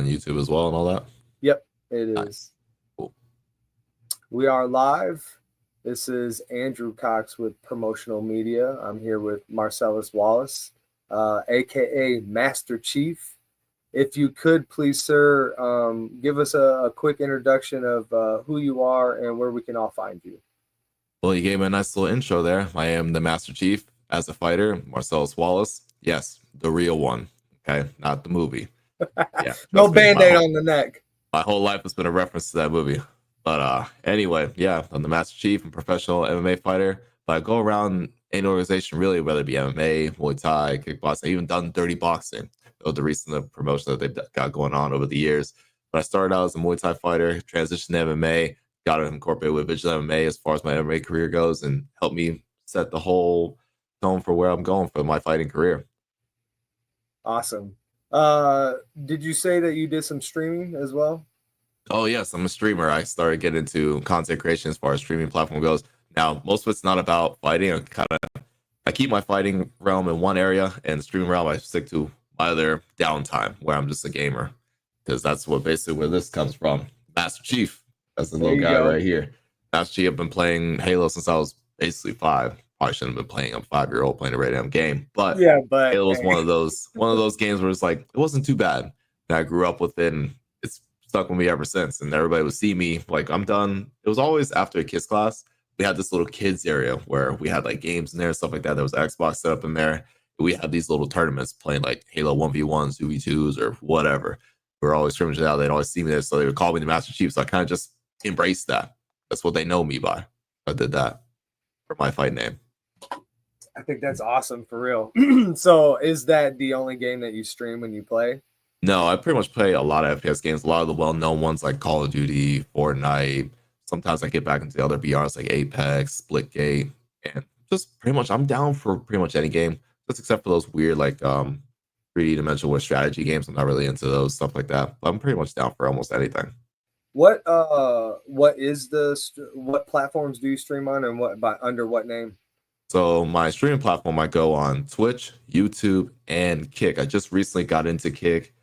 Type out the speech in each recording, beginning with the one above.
on YouTube as well and all that? Yep, it Nice. is. Cool. We are live. This is Andrew Cox with Promotional Media. I'm here with Marcellus Wallace, aka Master Chief. If you could please, sir, give us a quick introduction of who you are and where we can all find you. Well, you gave me a nice little intro there. I am the Master Chief as a fighter, Marcellus Wallace. Yes, the real one. Okay, not the movie. Yeah, No trust me. band-aid on the neck. My whole life has been a reference to that movie. But anyway, yeah, I'm the Master Chief and professional MMA fighter. But I go around any organization, really, whether it be MMA, Muay Thai, kickboxing. I've even done dirty boxing. The recent promotion that they've got going on over the years. But I started out as a Muay Thai fighter, transitioned to MMA, got it incorporated with Vigilant MMA as far as my MMA career goes, and helped me set the whole tone for where I'm going for my fighting career. Awesome. Did you say that you did some streaming as well? Oh yes, I'm a streamer. I started getting into content creation as far as streaming platform goes. Now, most of it's not about fighting. I keep my fighting realm in one area, and the streaming realm I stick to my other downtime where I'm just a gamer, because that's what basically where this comes from. Master Chief, that's the little guy right here. Master Chief. I've been playing Halo since I was basically 5. Probably shouldn't have been playing. I'm a 5-year-old playing a rated M game, but Halo was one of those games where it's like it wasn't too bad. And I grew up with it, and it's stuck with me ever since. And everybody would see me like I'm done. It was always after a kids class. We had this little kids area where we had like games in there and stuff like that. There was Xbox set up in there. We had these little tournaments playing like Halo 1v1s, 2v2s, or whatever. We were always scrimmaging out. They'd always see me there, so they would call me the Master Chief. So I kind of just embraced that. That's what they know me by. I did that for my fight name. I think that's awesome, for real. So is that the only game that you stream when you play? No, I pretty much play a lot of FPS games. A lot of the well-known ones like Call of Duty, Fortnite. Sometimes I get back into the other BRs like Apex, Splitgate, and just pretty much I'm down for pretty much any game, just except for those weird like 3D dimensional strategy games. I'm not really into those, stuff like that. But I'm pretty much down for almost anything. What platforms do you stream on, and under what name? So my streaming platform, I go on Twitch, YouTube, and Kick. I just recently got into Kick,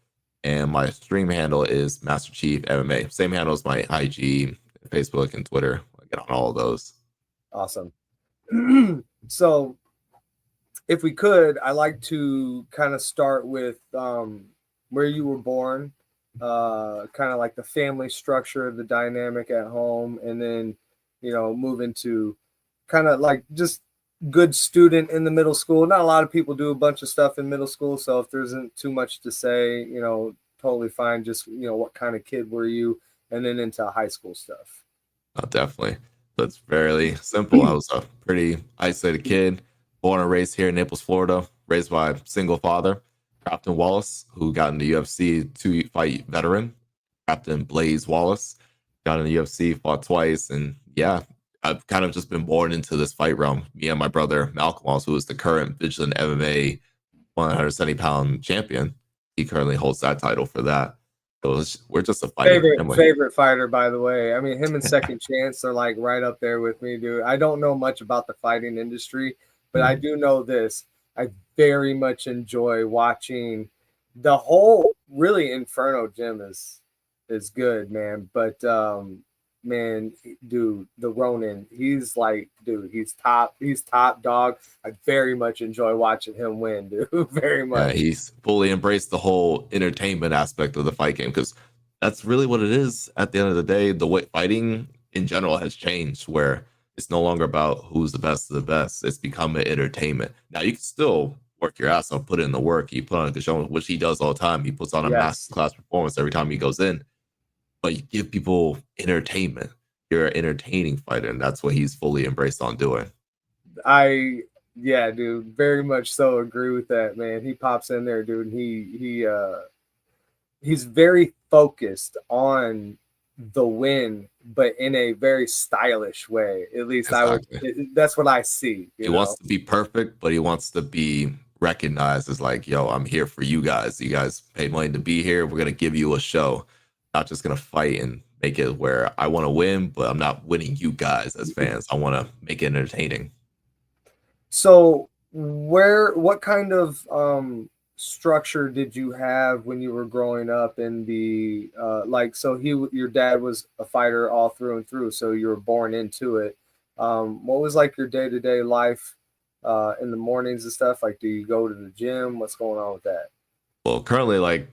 and my stream handle is Master Chief MMA. Same handle as my IG, Facebook, and Twitter. I get on all of those. Awesome. So if we could, I like to kind of start with where you were born, kind of like the family structure, the dynamic at home, and then, move into kind of like just good student in the middle school. Not a lot of people do a bunch of stuff in middle school, so if there isn't too much to say, totally fine. Just, what kind of kid were you, and then into high school stuff. Oh, definitely. That's fairly simple. I was a pretty isolated kid, born and raised here in Naples, Florida, raised by a single father, Captain Wallace, who got in the UFC 2-fight veteran. Captain Blaze Wallace got in the UFC, fought twice, and yeah, I've kind of just been born into this fight realm. Me and my brother Malcolm Wallace, who is the current Vigilant MMA 170-pound champion, he currently holds that title for that. So we're just a favorite fighter, by the way. I mean, him and Second Chance are like right up there with me, dude. I don't know much about the fighting industry, but I do know this. I very much enjoy watching the whole really Inferno gym is good, man. But man, dude, the Ronin, he's top dog. I very much enjoy watching him win, dude. Very much. Yeah, he's fully embraced the whole entertainment aspect of the fight game, because that's really what it is. At the end of the day, the way fighting in general has changed, where it's no longer about who's the best of the best. It's become an entertainment. Now you can still work your ass off, put in the work. You put on a good show, which he does all the time. He puts on a masterclass performance every time he goes in. But you give people entertainment. You're an entertaining fighter, and that's what he's fully embraced on doing. Yeah, dude, very much so agree with that, man. He pops in there, dude, and he's very focused on the win, but in a very stylish way. At least that's what I see. He wants to be perfect, but he wants to be recognized as like, yo, I'm here for you guys. You guys paid money to be here. We're gonna give you a show. Not just gonna fight and make it where I want to win, but I'm not winning you guys as fans. I want to make it entertaining. So what kind of structure did you have when you were growing up in the like? So your dad was a fighter all through and through, so you were born into it. What was like your day-to-day life in the mornings and stuff? Like, do you go to the gym? What's going on with that? Well, currently, like,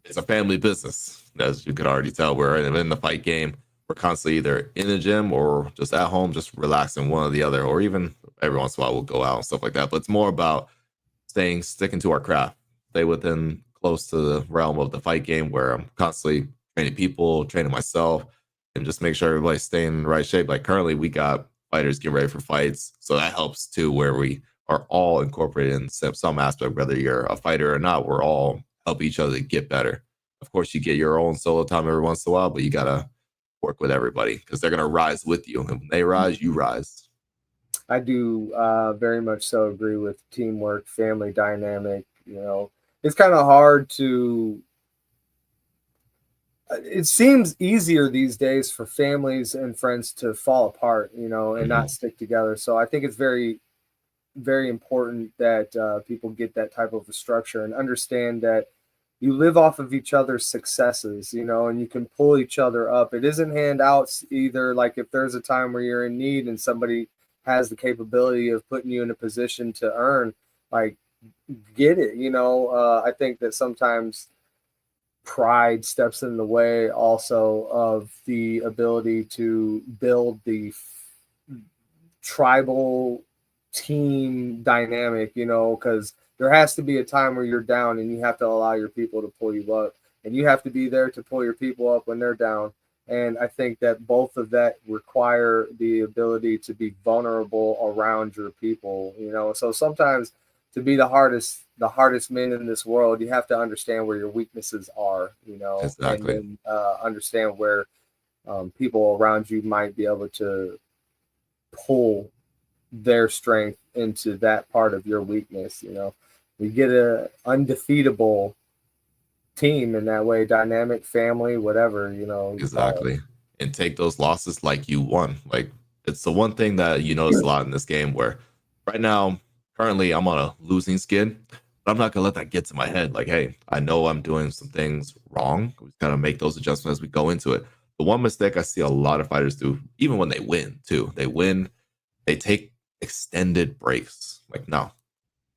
it's a family business, as you could already tell. We're in the fight game. We're constantly either in the gym or just at home, just relaxing, one or the other, or even every once in a while we'll go out and stuff like that. But it's more about sticking to our craft, stay within close to the realm of the fight game, where I'm constantly training people, training myself, and just make sure everybody's staying in the right shape. Like, currently, we got fighters getting ready for fights, so that helps too, where we are all incorporated in some aspect, whether you're a fighter or not. We're all help each other get better. Of course, you get your own solo time every once in a while, but you gotta work with everybody because they're gonna rise with you, and when they rise, you rise. I do very much so agree with teamwork, family dynamic. It's kind of hard to. It seems easier these days for families and friends to fall apart, and not stick together. So I think it's very, very important that people get that type of a structure and understand that you live off of each other's successes, and you can pull each other up. It isn't handouts either. Like, if there's a time where you're in need and somebody has the capability of putting you in a position to earn, like, get it. I think that sometimes pride steps in the way also of the ability to build the tribal team dynamic, because there has to be a time where you're down and you have to allow your people to pull you up, and you have to be there to pull your people up when they're down. And I think that both of that require the ability to be vulnerable around your people, So sometimes to be the hardest man in this world, you have to understand where your weaknesses are, Exactly. and then understand where people around you might be able to pull their strength into that part of your weakness. You get a undefeatable team in that way, dynamic family, whatever, Exactly. And take those losses like you won. Like, it's the one thing that you notice a lot in this game, where right now, currently, I'm on a losing skid, but I'm not gonna let that get to my head. Like, hey, I know I'm doing some things wrong. We gotta make those adjustments as we go into it. The one mistake I see a lot of fighters do, even when they win too, they take extended breaks. Like, no,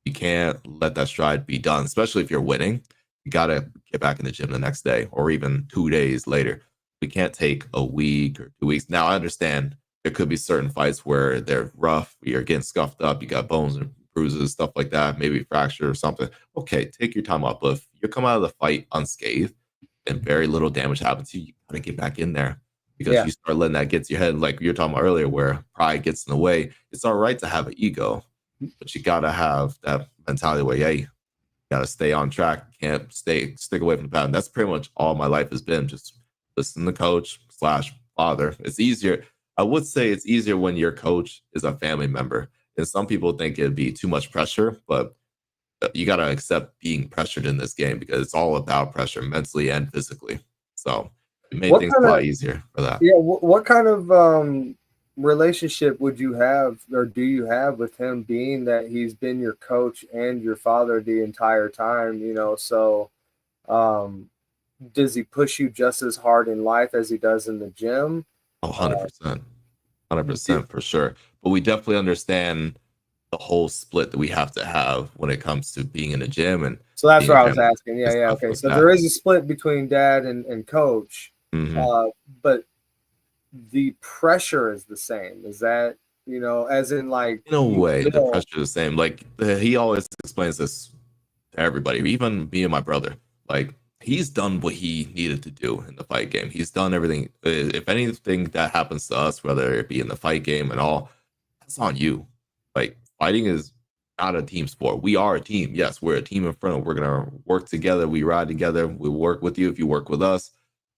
you can't let that stride be done, especially if you're winning. You got to get back in the gym the next day or even 2 days later. We can't take a week or 2 weeks. Now, I understand there could be certain fights where they're rough, you're getting scuffed up, you got bones and bruises, stuff like that, maybe fracture or something. Okay, take your time off. But if you come out of the fight unscathed and very little damage happens to you, you got to get back in there, because you start letting that get to your head. Like you were talking about earlier, where pride gets in the way. It's all right to have an ego, but you got to have that mentality where, hey, you got to stay on track. Can't stick away from the pattern. That's pretty much all my life has been. Just listen to coach / father. It's easier. I would say it's easier when your coach is a family member. And some people think it'd be too much pressure, but you got to accept being pressured in this game, because it's all about pressure mentally and physically. So it made things a lot easier for that. Yeah. What kind of relationship would you have, or do you have, with him, being that he's been your coach and your father the entire time? So does he push you just as hard in life as he does in the gym? 100%. 100% for sure. But we definitely understand the whole split that we have to have when it comes to being in a gym. And so that's what I was asking. Yeah. Okay. Like so there is a split between dad and coach, but the pressure is the same. Is that, as in, like, in a way, the pressure is the same. Like, he always explains this to everybody, even me and my brother. Like, he's done what he needed to do in the fight game. He's done everything. If anything that happens to us, whether it be in the fight game and all, that's on you. Like, fighting is not a team sport. We are a team. Yes, we're a team in front of. We're gonna work together. We ride together. We work with you if you work with us.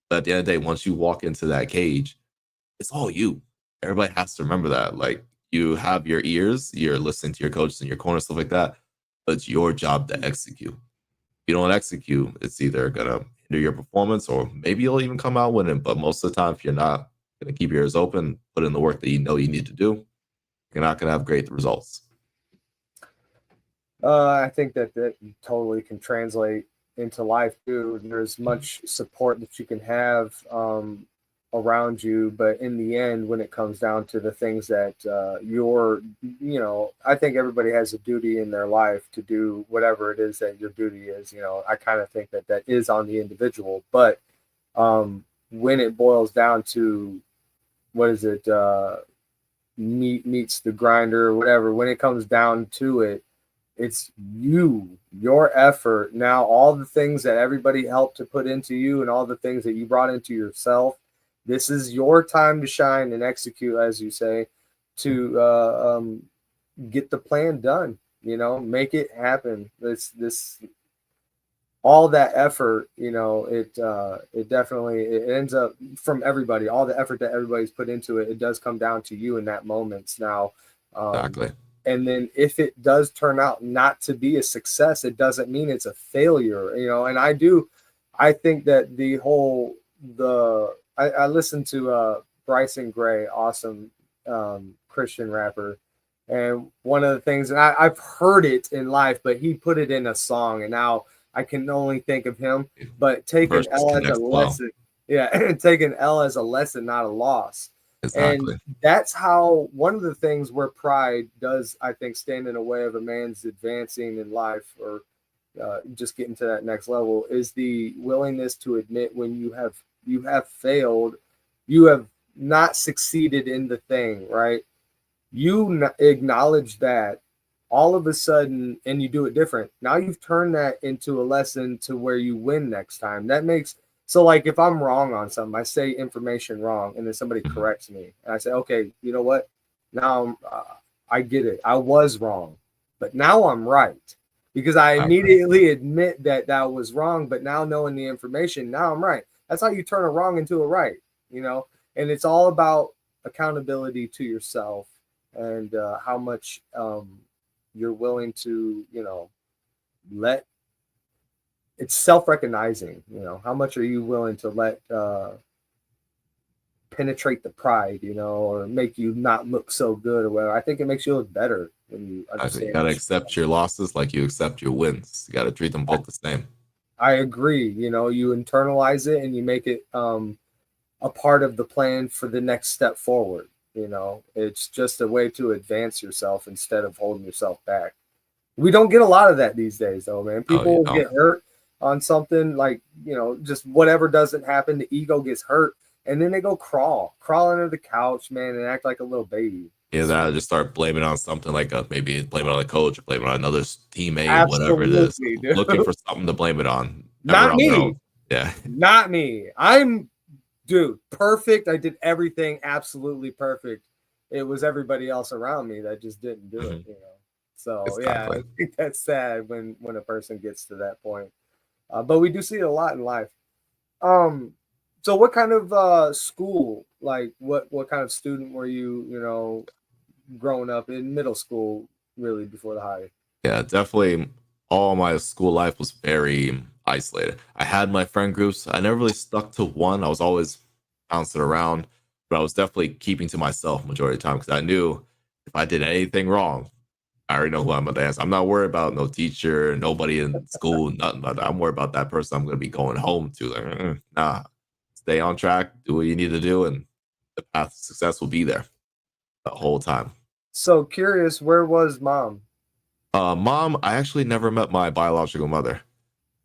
But at the end of the day, once you walk into that cage, it's all you. Everybody has to remember that. Like, you have your ears, you're listening to your coaches in your corner, stuff like that. But it's your job to execute. If you don't execute, it's either gonna hinder your performance, or maybe you'll even come out winning. But most of the time, if you're not gonna keep your ears open, put in the work that you know you need to do, you're not gonna have great results. I think that totally can translate into life too. There's much support that you can have around you, but in the end, when it comes down to the things that I think everybody has a duty in their life to do whatever it is that your duty is. I kind of think that is on the individual, but when it boils down to what is it, meat meets the grinder or whatever, when it comes down to it, it's your effort. Now, all the things that everybody helped to put into you and all the things that you brought into yourself, this is your time to shine and execute, as you say, to get the plan done. Make it happen. This all that effort, it definitely it ends up from everybody. All the effort that everybody's put into it, it does come down to you in that moment. Now, Exactly. and then if it does turn out not to be a success, it doesn't mean it's a failure. And I think that I listened to Bryson Gray, awesome Christian rapper. And one of the things, and I've heard it in life, but he put it in a song, and now I can only think of him. But take an Versus L as a connects well. lesson. Yeah, take an L as a lesson, not a loss. Exactly. And that's how one of the things where pride does, I think, stand in the way of a man's advancing in life or just getting to that next level is the willingness to admit when you have failed, you have not succeeded in the thing, right? You acknowledge that all of a sudden, and you do it different. Now you've turned that into a lesson to where you win next time. That makes so like if I'm wrong on something, I say information wrong, and then somebody corrects me, and I say, okay, you know what? Now I get it. I was wrong, but now I'm right because I immediately admit that was wrong. But now knowing the information, now I'm right. That's how you turn a wrong into a right, And it's all about accountability to yourself and how much you're willing to, let it's self-recognizing, how much are you willing to let penetrate the pride, or make you not look so good or whatever. I think it makes you look better when you understand. You gotta accept your losses like you accept your wins. You gotta treat them both the same. I agree. You internalize it and you make it a part of the plan for the next step forward. It's just a way to advance yourself instead of holding yourself back. We don't get a lot of that these days, though, man. People get hurt on something like, just whatever doesn't happen. The ego gets hurt, and then they go crawl under the couch, man, and act like a little baby. Yeah, that just start blaming on something like maybe blame it on a coach or blame it on another teammate, whatever it is. Dude. Looking for something to blame it on. Not me. Yeah. Not me. Dude, perfect. I did everything absolutely perfect. It was everybody else around me that just didn't do it, So I think that's sad when a person gets to that point. But we do see it a lot in life. So what kind of school, like what kind of student were you, growing up in middle school, really before the high? Yeah, definitely. All my school life was very isolated. I had my friend groups. I never really stuck to one. I was always bouncing around, but I was definitely keeping to myself majority of the time because I knew if I did anything wrong, I already know who I'm going to answer. I'm not worried about no teacher, nobody in school, nothing about that. I'm worried about that person I'm going to be going home to. Like, nah, stay on track, do what you need to do, and the path to success will be there the whole time. So curious, where was mom? Mom, I actually never met my biological mother.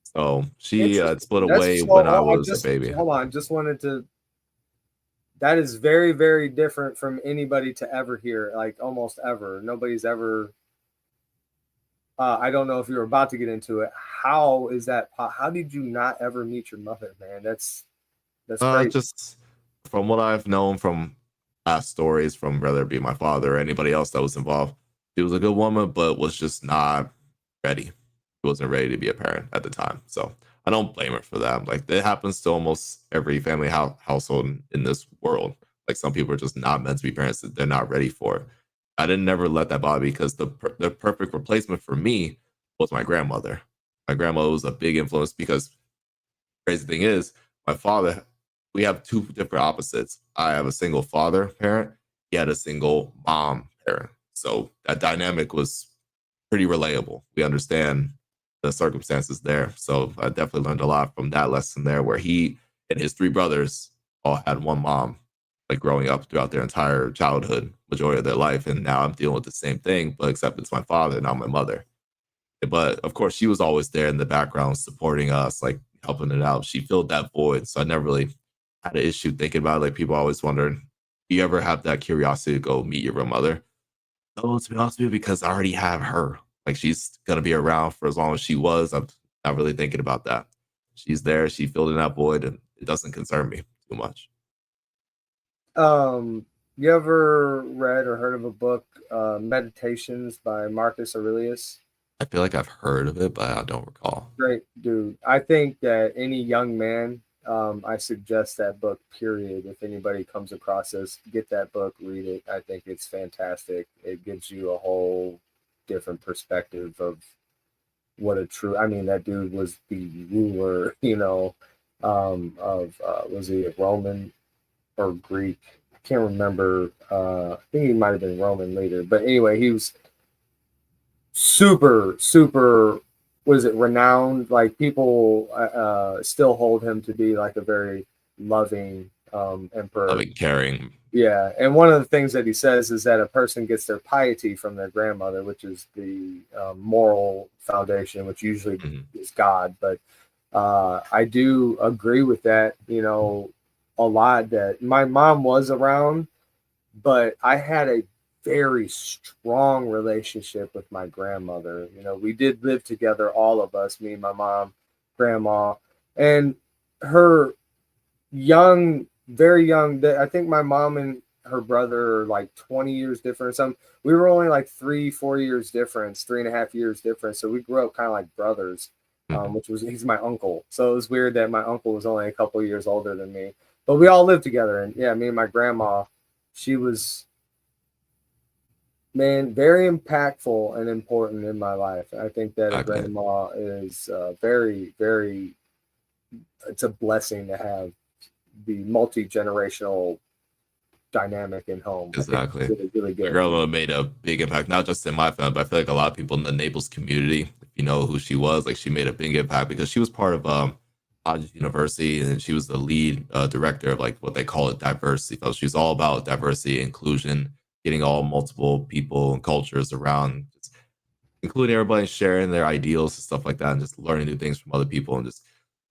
So she split away when I was a baby. Hold on, just wanted to. That is very, very different from anybody to ever hear, like almost ever. Nobody's ever. I don't know if you're about to get into it. How is that? How did you not ever meet your mother, man? That's crazy. Just from what I've known from past stories, from whether it be my father or anybody else that was involved, she was a good woman, but was just not ready. She wasn't ready to be a parent at the time. So I don't blame her for that. Like it happens to almost every family household in this world. Like some people are just not meant to be parents; that they're not ready for it. I didn't never let that bother me because the perfect replacement for me was my grandmother. My grandmother was a big influence because crazy thing is, my father, we have two different opposites. I have a single father parent. He had a single mom parent. So that dynamic was pretty relatable. We understand the circumstances there. So I definitely learned a lot from that lesson there, where he and his three brothers all had one mom, like growing up throughout their entire childhood, majority of their life. And now I'm dealing with the same thing, but except it's my father, not my mother. But of course, she was always there in the background, supporting us, like helping it out. She filled that void. So I never really had an issue thinking about it. Like people always wonder, do you ever have that curiosity to go meet your real mother? No, to be honest with you, because I already have her. Like she's gonna be around for as long as she was. I'm not really thinking about that. She's there. She filled in that void, and it doesn't concern me too much. You ever read or heard of a book, Meditations by Marcus Aurelius? I feel like I've heard of it, but I don't recall. Great dude. I think that any young man, I suggest that book, period. If anybody comes across this, get that book, read it. I think it's fantastic. It gives you a whole different perspective of what a true, I mean, that dude was the ruler, was he a Roman or Greek? I can't remember. I think he might have been Roman later. But anyway, he was super, was it renowned? Like people still hold him to be like a very loving emperor. Loving, caring. Yeah, and one of the things that he says is that a person gets their piety from their grandmother, which is the moral foundation, which usually is God. But I do agree with that, a lot, that my mom was around, but I had a very strong relationship with my grandmother. We did live together, all of us, me, my mom, grandma, and her very young. I think my mom and her brother are like 20 years different or something. We were only like 3-4 years difference, 3.5 years difference. So we grew up kind of like brothers, he's my uncle. So it was weird that my uncle was only a couple years older than me, but we all lived together. And yeah, me and my grandma, she was, man, very impactful and important in my life. I think that a grandma is very, very, it's a blessing to have the multi-generational dynamic in home. Exactly. Really, really good. My grandma made a big impact, not just in my family, but I feel like a lot of people in the Naples community, if you know who she was, like she made a big impact because she was part of Hodges University, and she was the lead director of like what they call it diversity. So she's all about diversity, inclusion, getting all multiple people and cultures around, just including everybody sharing their ideals and stuff like that, and just learning new things from other people, and just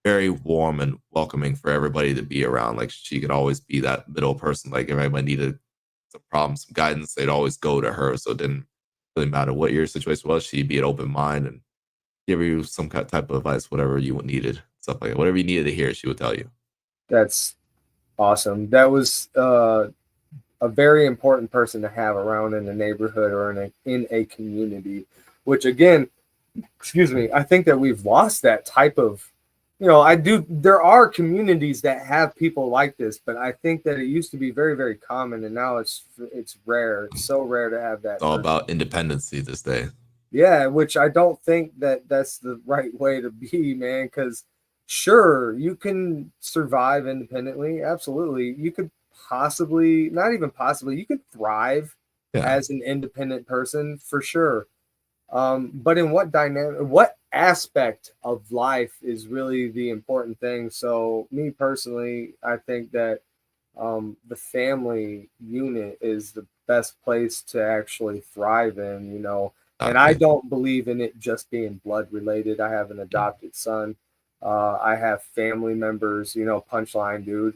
very warm and welcoming for everybody to be around. Like she could always be that middle person. Like if everybody needed some problems, some guidance, they'd always go to her. So it didn't really matter what your situation was. She'd be an open mind and give you some type of advice, whatever you needed, stuff like that. Whatever you needed to hear, she would tell you. That's awesome. That was a very important person to have around in the neighborhood or in a community, which again, excuse me, I think that we've lost that type of, there are communities that have people like this, but I think that it used to be very, very common, and now it's rare. It's so rare to have that. It's all about independency this day. Yeah, which I don't think that that's the right way to be, man, because sure, you can survive independently. Absolutely. You could possibly, not even possibly, you could thrive as an independent person for sure. But in what aspect of life is really the important thing? So me personally, I think that the family unit is the best place to actually thrive in, and I don't believe in it just being blood related. I have an adopted son. I have family members, Punchline dude.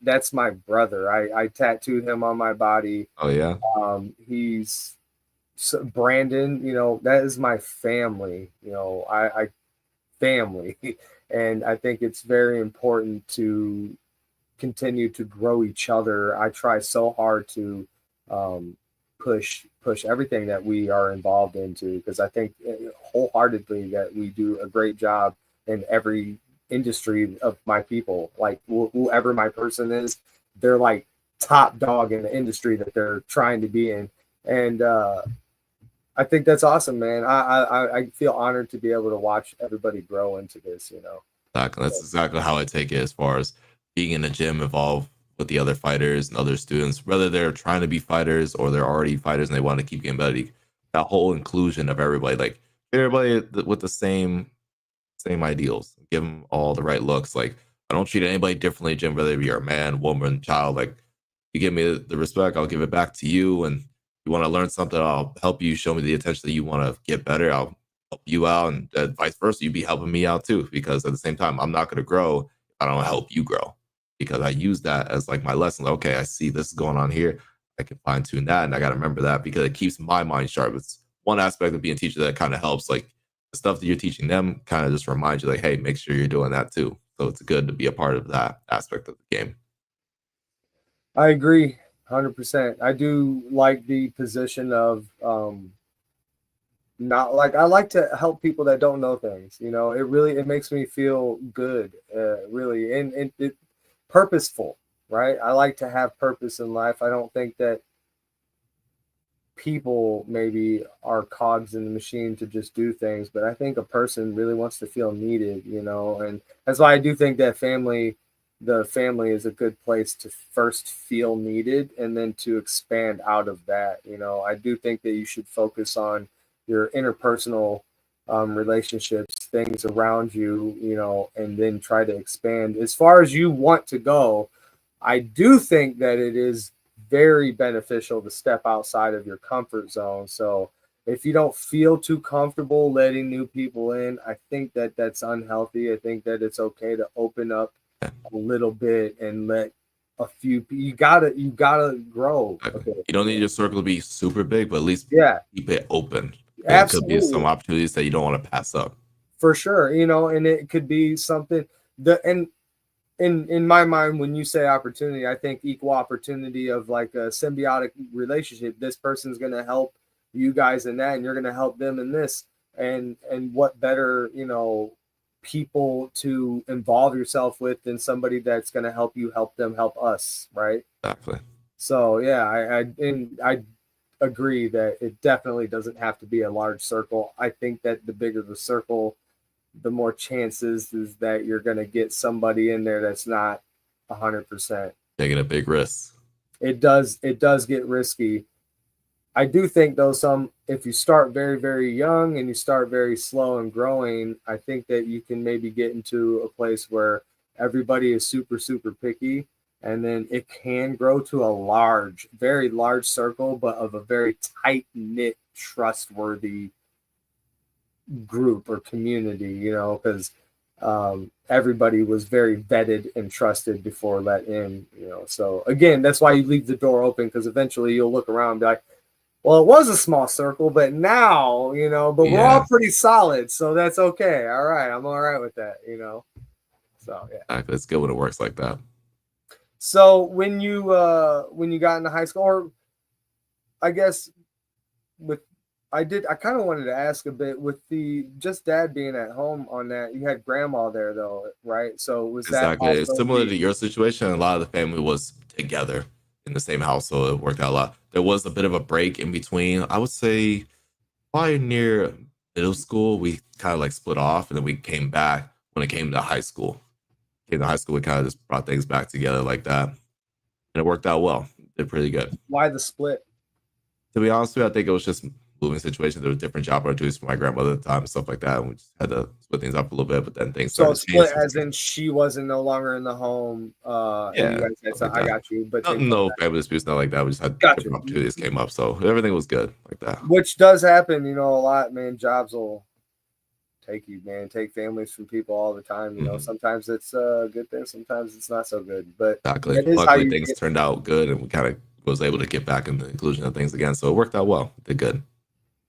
That's my brother. I tattooed him on my body. Oh yeah. So Brandon, that is my family. I family, and I think it's very important to continue to grow each other. I try so hard to push everything that we are involved into, because I think wholeheartedly that we do a great job in every industry of my people. Like whoever my person is, they're like top dog in the industry that they're trying to be in, and I think that's awesome, man. I feel honored to be able to watch everybody grow into this, Exactly. That's exactly how I take it, as far as being in the gym, involved with the other fighters and other students, whether they're trying to be fighters or they're already fighters and they want to keep getting better. that whole inclusion of everybody, like everybody with the same ideals, give them all the right looks. Like I don't treat anybody differently, Jim, whether you're a man, woman, child. Like you give me the respect, I'll give it back to you. And you want to learn something, I'll help you. Show me the attention that you want to get better, I'll help you out, and vice versa. You be helping me out too, because at the same time, I'm not going to grow if I don't help you grow. Because I use that as like my lesson. Like, okay, I see this is going on here. I can fine tune that, and I got to remember that because it keeps my mind sharp. It's one aspect of being a teacher that kind of helps. Like the stuff that you're teaching them kind of just reminds you, like, hey, make sure you're doing that too. So it's good to be a part of that aspect of the game. I agree 100%. I do like the position of not like I like to help people that don't know things. You know, it makes me feel good, really, and it purposeful, right? I like to have purpose in life. I don't think that people maybe are cogs in the machine to just do things, but I think a person really wants to feel needed, you know, and that's why I do think that the family is a good place to first feel needed and then to expand out of that. You know, I do think that you should focus on your interpersonal relationships, things around you, you know, and then try to expand as far as you want to go. I do think that it is very beneficial to step outside of your comfort zone. So if you don't feel too comfortable letting new people in, I think that that's unhealthy. I think that it's okay to open up a little bit and let a few. You gotta grow. Okay. You don't need your circle to be super big, but at least keep it open. It could be some opportunities that you don't want to pass up. For sure, you know, and it could be something that and in my mind, when you say opportunity, I think equal opportunity of like a symbiotic relationship. This person's going to help you guys in that, and you're going to help them in this. And what better, you know, people to involve yourself with than somebody that's going to help you help them help us, right? Exactly. So yeah, I agree that it definitely doesn't have to be a large circle. I think that the bigger the circle, the more chances is that you're going to get somebody in there that's not 100%. Taking a big risk. It does get risky. I do think though, if you start very, very young and you start very slow and growing, I think that you can maybe get into a place where everybody is super, super picky. And then it can grow to a large, very large circle, but of a very tight knit, trustworthy group or community, you know, because everybody was very vetted and trusted before let in, you know. So again, that's why you leave the door open, because eventually you'll look around and be like, well, it was a small circle, but now, you know, but we're all pretty solid, so that's okay. All right, I'm all right with that, you know. So yeah, it's good when it works like that. So when you got into high school, or I guess I kind of wanted to ask a bit with the just dad being at home on that. You had grandma there though, right? So was that it's similar to your situation? A lot of the family was together in the same house, so it worked out a lot. There was a bit of a break in between. I would say probably near middle school, we kind of like split off, and then we came back when it came to high school. We kind of just brought things back together like that, and it worked out well. Did pretty good. Why the split? To be honest with you, I think it was just moving situation. There was different job opportunities for my grandmother at the time and stuff like that. And we just had to split things up a little bit, but then things started split as in she wasn't no longer in the home. And you guys had I got you. But no family disputes, nothing like that. We just had different opportunities came up. So everything was good like that. Which does happen, you know, a lot, man. Jobs will take families from people all the time. You know, sometimes it's a good thing, sometimes it's not so good. But exactly. Luckily things turned out good, and we kind of was able to get back in the inclusion of things again. So it worked out well. Did good.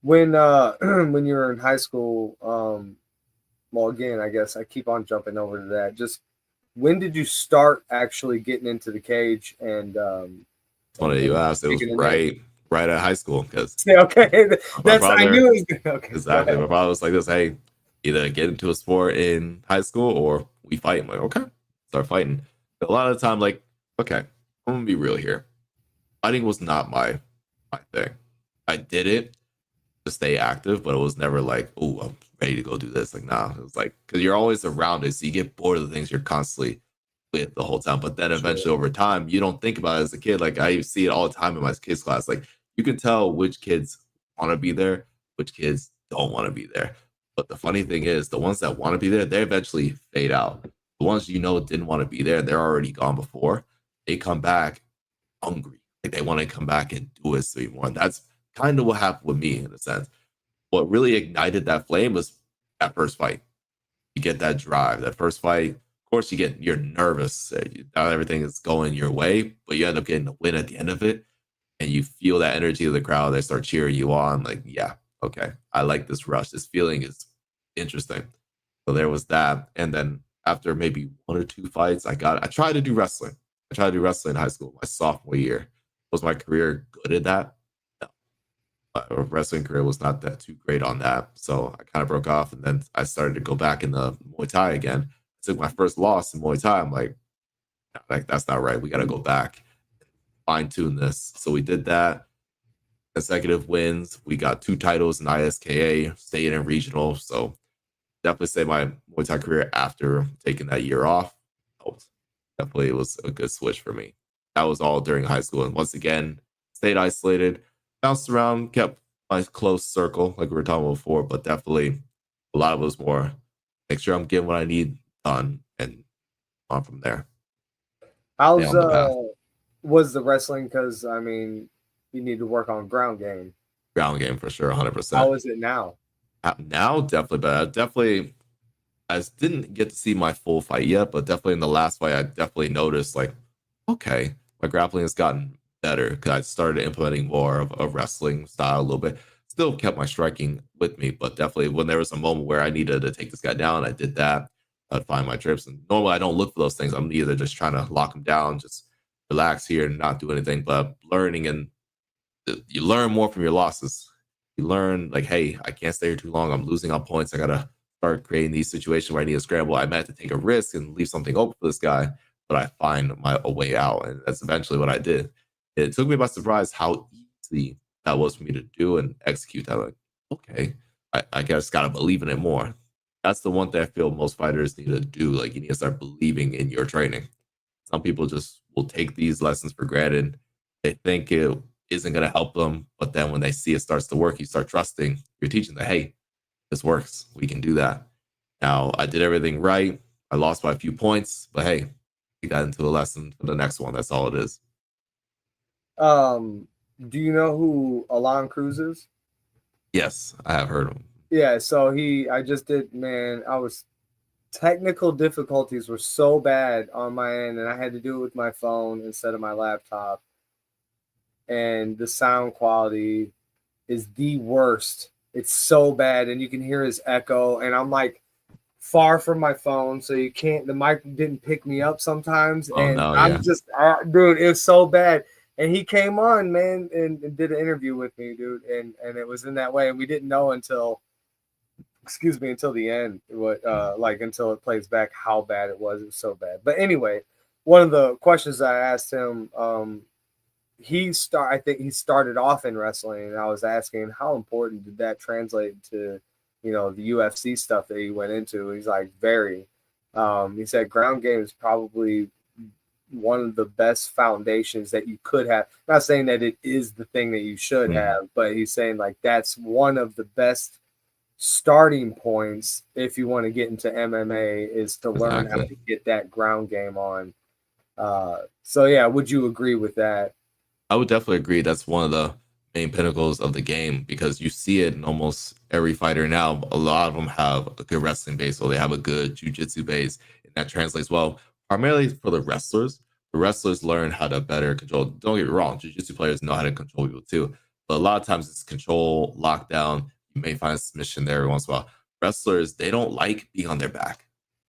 When when you were in high school, well, again, I guess I keep on jumping over to that. Just when did you start actually getting into the cage? And funny you asked. It was right at high school, because okay, that's I knew it was okay. Exactly. My father was like this: hey, either get into a sport in high school or we fight. I'm like, okay, start fighting. But a lot of the time, like, okay, I'm gonna be real here. Fighting was not my thing. I did it to stay active, but it was never like, oh, I'm ready to go do this. Like, nah, it was like, because you're always around it, so you get bored of the things you're constantly with the whole time. But then eventually over time, you don't think about it as a kid. Like I see it all the time in my kids class. Like you can tell which kids want to be there, which kids don't want to be there. But the funny thing is, the ones that want to be there, they eventually fade out. The ones didn't want to be there, they're already gone before. They come back hungry. Like they want to come back and do it some more. And that's kind of what happened with me in a sense. What really ignited that flame was that first fight. You get that drive, that first fight. Of course, you're nervous. Not everything is going your way, but you end up getting a win at the end of it. And you feel that energy of the crowd. They start cheering you on. Like, yeah, okay, I like this rush. This feeling is interesting. So there was that. And then after maybe 1 or 2 fights, I tried to do wrestling. I tried to do wrestling in high school, my sophomore year. Was my career good at that? No. My wrestling career was not that too great on that. So I kind of broke off, and then I started to go back in the Muay Thai again. I took my first loss in Muay Thai. I'm like that's not right. We got to go back, fine tune this. So we did that. Consecutive wins. We got 2 titles in ISKA, state and regional. So definitely say my Muay Thai career after taking that year off helped. Definitely it was a good switch for me. That was all during high school. And once again, stayed isolated, bounced around, kept my close circle like we were talking about before, but definitely a lot of it was more make sure I'm getting what I need done and on from there. How's was the wrestling? Because I mean, you need to work on ground game. Ground game for sure, 100%. How is it now? Now, definitely better. I didn't get to see my full fight yet, but definitely in the last fight, I definitely noticed like, okay, my grappling has gotten better because I started implementing more of a wrestling style a little bit. Still kept my striking with me, but definitely when there was a moment where I needed to take this guy down, I did that. I'd find my trips. And normally I don't look for those things. I'm either just trying to lock him down, just relax here and not do anything, but learning, and you learn more from your losses. You learn like, hey, I can't stay here too long. I'm losing on points. I got to start creating these situations where I need to scramble. I might have to take a risk and leave something open for this guy, but I find a way out. And that's eventually what I did. It took me by surprise how easy that was for me to do and execute that. Like, okay, I guess got to believe in it more. That's the one thing I feel most fighters need to do. Like, you need to start believing in your training. Some people just will take these lessons for granted. They think it isn't going to help them, but then when they see it starts to work, you start trusting. You're teaching that, hey, this works. We can do that. Now, I did everything right. I lost by a few points, but hey, we got into a lesson for the next one. That's all it is. Do you know who Alon Cruz is? Yes, I have heard of him. Yeah, so I just did, man, technical difficulties were so bad on my end, and I had to do it with my phone instead of my laptop. And the sound quality is the worst. It's so bad, and you can hear his echo, and I'm like far from my phone, so the mic didn't pick me up sometimes. Oh, and no, I'm yeah. just, dude, it was so bad. And he came on, man, and did an interview with me, dude, and it was in that way, and we didn't know until the end, until it plays back how bad it was. It was so bad. But anyway, one of the questions I asked him, I think he started off in wrestling, and I was asking how important did that translate to, the UFC stuff that he went into. He's like, very. He said ground game is probably one of the best foundations that you could have. I'm not saying that it is the thing that you should have, but he's saying like that's one of the best starting points if you want to get into MMA is to learn how to get that ground game on. So yeah, would you agree with that? I would definitely agree. That's one of the main pinnacles of the game because you see it in almost every fighter now. A lot of them have a good wrestling base, or they have a good jiu-jitsu base, and that translates well. Primarily for the wrestlers learn how to better control. Don't get me wrong, jiu-jitsu players know how to control people too, but a lot of times it's control, lockdown. You may find a submission there every once in a while. Wrestlers, they don't like being on their back.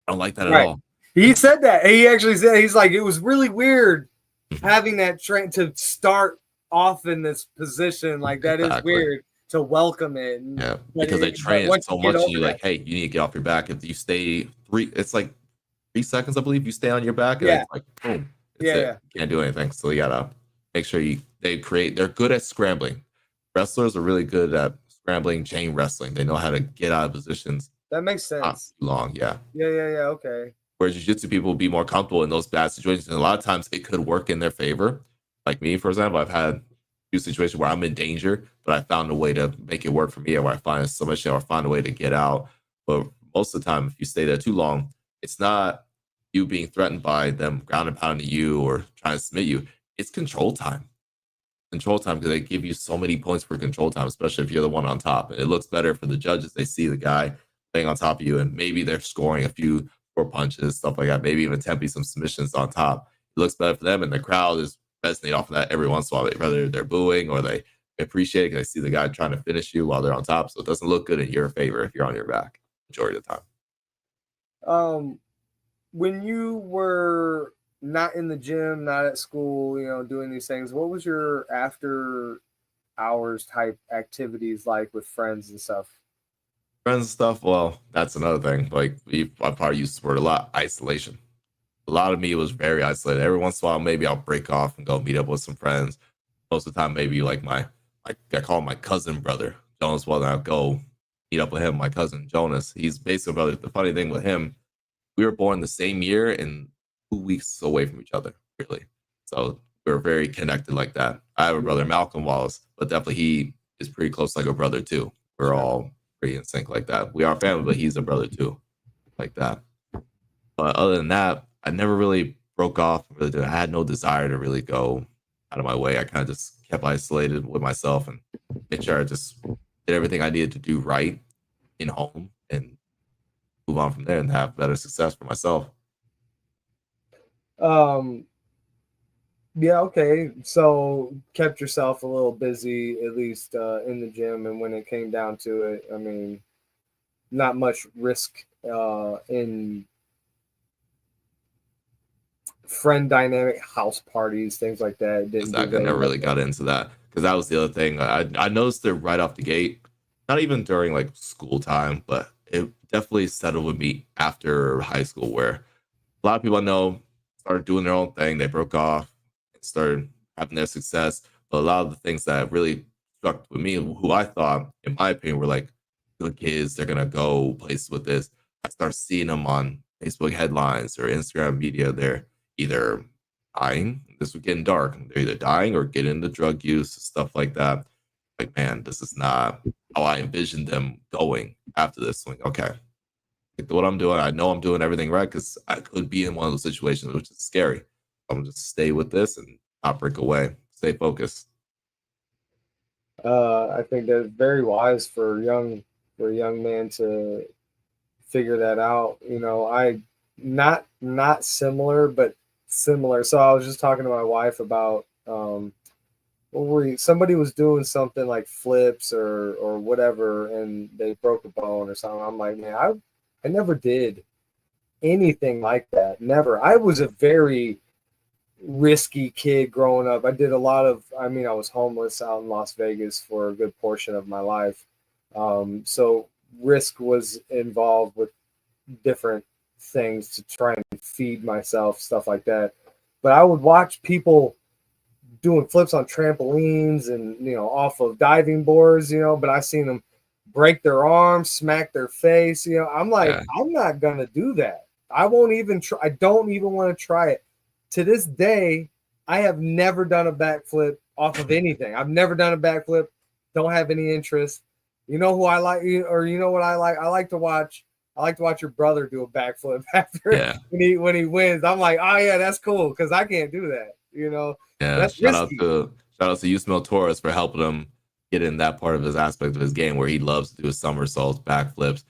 I don't like that at all. He said that. He actually said, he's like, it was really weird having that train to start off in this position. Like, that is weird to welcome it. Yeah, because they train so much, and you're like, hey, you need to get off your back. If you stay it's like 3 seconds, I believe, you stay on your back, and it's like, boom. You can't do anything. So you gotta make sure they're good at scrambling. Wrestlers are really good at scrambling, chain wrestling. They know how to get out of positions. That makes sense. Not too long, yeah. Yeah, okay. Whereas jiu-jitsu people will be more comfortable in those bad situations. And a lot of times it could work in their favor. Like me, for example, I've had few situations where I'm in danger, but I found a way to make it work for me, or where I find so much, or find a way to get out. But most of the time, if you stay there too long, it's not you being threatened by them ground and pounding you or trying to submit you. It's control time. Control time, because they give you so many points for control time, especially if you're the one on top. And it looks better for the judges. They see the guy laying on top of you, and maybe they're scoring a few four punches, stuff like that. Maybe even attempting some submissions on top. It looks better for them, and the crowd is resonating off of that every once in a while. Whether they're booing or they appreciate it because they see the guy trying to finish you while they're on top. So it doesn't look good in your favor if you're on your back majority of the time. When you were not in the gym, not at school, doing these things, what was your after hours type activities like with friends and stuff? Friends and stuff, well, that's another thing. Like, I probably used the word a lot, isolation. A lot of me was very isolated. Every once in a while, maybe I'll break off and go meet up with some friends. Most of the time, maybe like I call him my cousin brother, Jonas. Well, then I'll go meet up with him, my cousin Jonas. He's basically brother. The funny thing with him, we were born the same year and 2 weeks away from each other, really. So we're very connected like that. I have a brother, Malcolm Wallace, but definitely he is pretty close, like a brother too. We're all pretty in sync like that. We are family, but he's a brother too, like that. But other than that, I never really broke off. Really, I had no desire to really go out of my way. I kind of just kept isolated with myself and made sure I just did everything I needed to do right in home and move on from there and have better success for myself. Yeah, okay. So kept yourself a little busy, at least in the gym, and when it came down to it, I mean, not much risk in friend dynamic, house parties, things like that. Didn't do Exactly. I never really got into that because that was the other thing. I noticed it right off the gate, not even during like school time, but it definitely settled with me after high school, where a lot of people I know started doing their own thing. They broke off and started having their success. But a lot of the things that really struck with me, who I thought, in my opinion, were like good kids, they're gonna go places with this. I start seeing them on Facebook headlines or Instagram media. They're either dying. This was getting dark. They're either dying or getting into drug use, stuff like that. Like, man, this is not how I envisioned them going after this. Like, okay, like what I'm doing, I know I'm doing everything right because I could be in one of those situations, which is scary. I'm gonna just stay with this and not break away. Stay focused. I think that's very wise for a young man to figure that out. I not similar, but similar. So I was just talking to my wife about somebody was doing something like flips or whatever, and they broke a bone or something. I'm like, man, I never did anything like that. Never. I was a very risky kid growing up. I did a lot of, I mean, I was homeless out in Las Vegas for a good portion of my life. So risk was involved with different things to try and feed myself, stuff like that. But I would watch people doing flips on trampolines and, off of diving boards, but I seen them break their arms, smack their face. I'm like, Yeah. I'm not going to do that. I won't even try. I don't even want to try it. To this day, I have never done a backflip off of anything. I've never done a backflip. Don't have any interest. You know who I like, or you know what I like? I like to watch your brother do a backflip after when he wins. I'm like, oh yeah, that's cool because I can't do that. Yeah. That's risky. Shout out to Yusmil Torres for helping him get in that part of his aspect of his game where he loves to do his somersaults, backflips.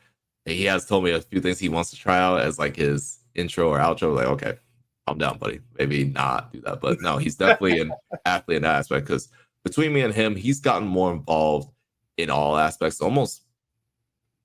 And he has told me a few things he wants to try out as like his intro or outro. Like, okay, calm down, buddy. Maybe not do that. But no, he's definitely an athlete in that aspect because between me and him, he's gotten more involved in all aspects. Almost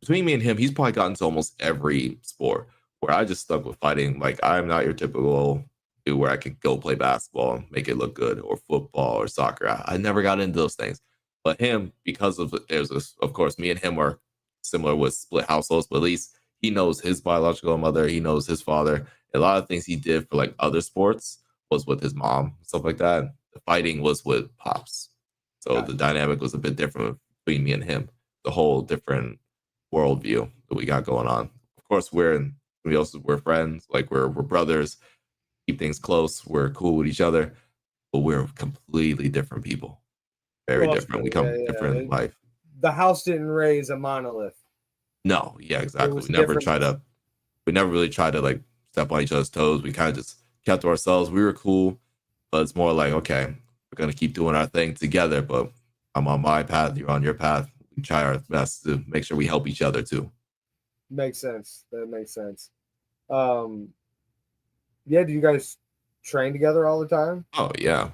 between me and him, he's probably gotten to almost every sport where I just stuck with fighting. Like, I'm not your typical dude where I could go play basketball and make it look good or football or soccer. I never got into those things. But him, because of of course, me and him are similar with split households, but at least he knows his biological mother, he knows his father. A lot of things he did for like other sports was with his mom, stuff like that. The fighting was with pops. So the dynamic was a bit different between me and him. The whole different worldview that we got going on. Of course, we're friends, like we're brothers, keep things close, we're cool with each other, but we're completely different people. Very Well, different. We sure, come different in yeah. life. The house didn't raise a monolith. No, yeah, It exactly. was different. We never really tried to like step on each other's toes. We kind of just kept to ourselves. We were cool, but it's more like, okay, we're gonna keep doing our thing together, but I'm on my path, you're on your path. We try our best to make sure we help each other too. Makes sense. That makes sense. Um, yeah, do you guys train together all the time? Oh yeah. Do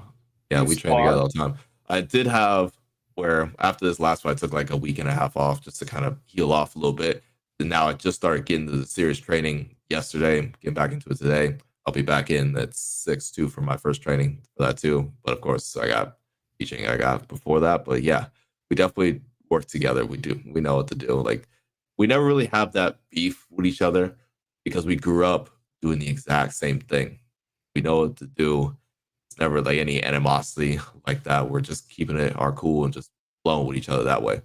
Yeah, you we train together spar? all the time. I did have where after this last fight, I took like a week and a half off just to kind of heal off a little bit. And now I just started getting to the serious training yesterday, getting back into it today. I'll be back in at 6-2 for my first training for that too. But of course, I got teaching I got before that. But yeah, we definitely work together. We know what to do. Like we never really have that beef with each other because we grew up doing the exact same thing. We know what to do. It's never like any animosity like that. We're just keeping it our cool and just flowing with each other that way.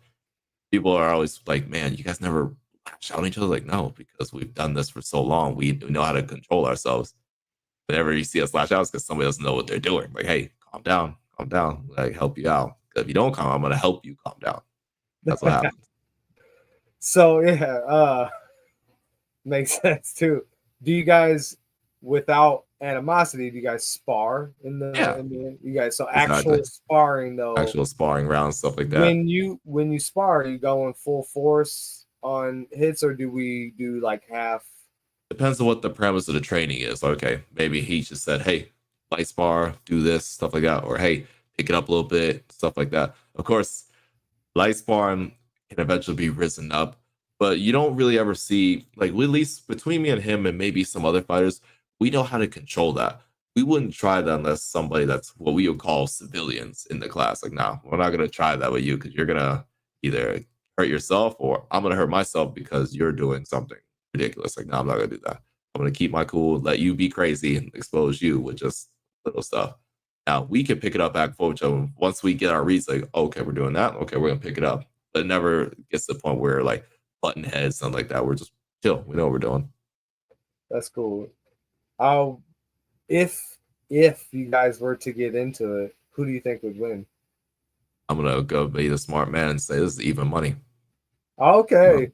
People are always like, man, you guys never shout at each other. Like, no, because we've done this for so long. We know how to control ourselves. Whenever you see us lash out, it's because somebody doesn't know what they're doing. Like, hey, calm down. Like, help you out. If you don't calm, I'm gonna help you calm down. That's what happens. So yeah, makes sense too. Do you guys, without animosity, do you guys spar Yeah, in the you guys? So exactly. actual sparring though. Actual sparring rounds, stuff like that. When you spar, are you going full force on hits, or do we do like half? Depends on what the premise of the training is. Okay, maybe he just said, hey, light spar, do this, stuff like that. Or hey, pick it up a little bit, stuff like that. Of course, light sparring can eventually be risen up, but you don't really ever see, like, at least between me and him and maybe some other fighters, we know how to control that. We wouldn't try that unless somebody that's what we would call civilians in the class. Like, nah, we're not going to try that with you because you're going to either hurt yourself or I'm going to hurt myself because you're doing something ridiculous. Like, no, I'm not going to do that. I'm going to keep my cool, let you be crazy and expose you with just little stuff. Now we can pick it up back and forth. So once we get our reads, like, okay, we're doing that. Okay, we're gonna pick it up. But it never gets to the point where like button heads, something like that. We're just chill. We know what we're doing. That's cool. I'll if you guys were to get into it, who do you think would win? I'm gonna go be the smart man and say this is even money. You know? Okay,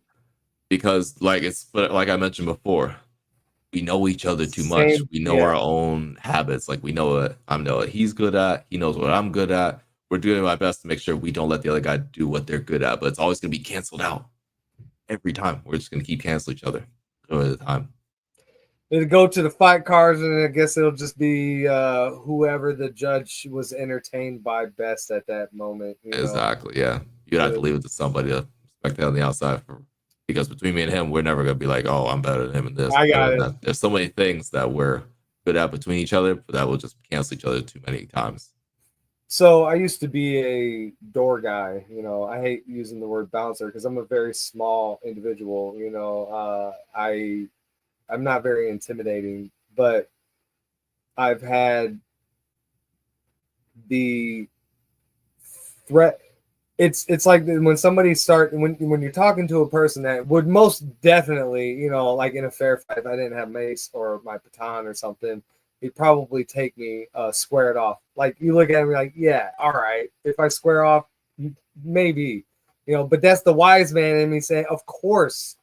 Because like it's but like I mentioned before, we know each other too much. same. We know Yeah, our own habits. Like we know what I know what he's good at. He knows what I'm good at. We're doing my best to make sure we don't let the other guy do what they're good at. But it's always gonna be canceled out every time. We're just gonna keep canceling each other over the time. it'll go to the fight cards, and I guess it'll just be whoever the judge was entertained by best at that moment. You know, Exactly. Yeah. You'd have to the, leave it to somebody to spectate on the outside for because between me and him, we're never gonna be like, oh, I'm better than him in this, I better got than it. that. There's so many things that we're good at between each other, but that will just cancel each other too many times. So I used to be a door guy. You know, I hate using the word bouncer because I'm a very small individual. You know, I'm not very intimidating, but I've had the threat. It's like when somebody start when you're talking to a person that would most definitely, you know, like in a fair fight, if I didn't have mace or my baton or something, he'd probably take me square it off. Like you look at me like, yeah, all right. If I square off, maybe, you know. But that's the wise man in me saying, of course,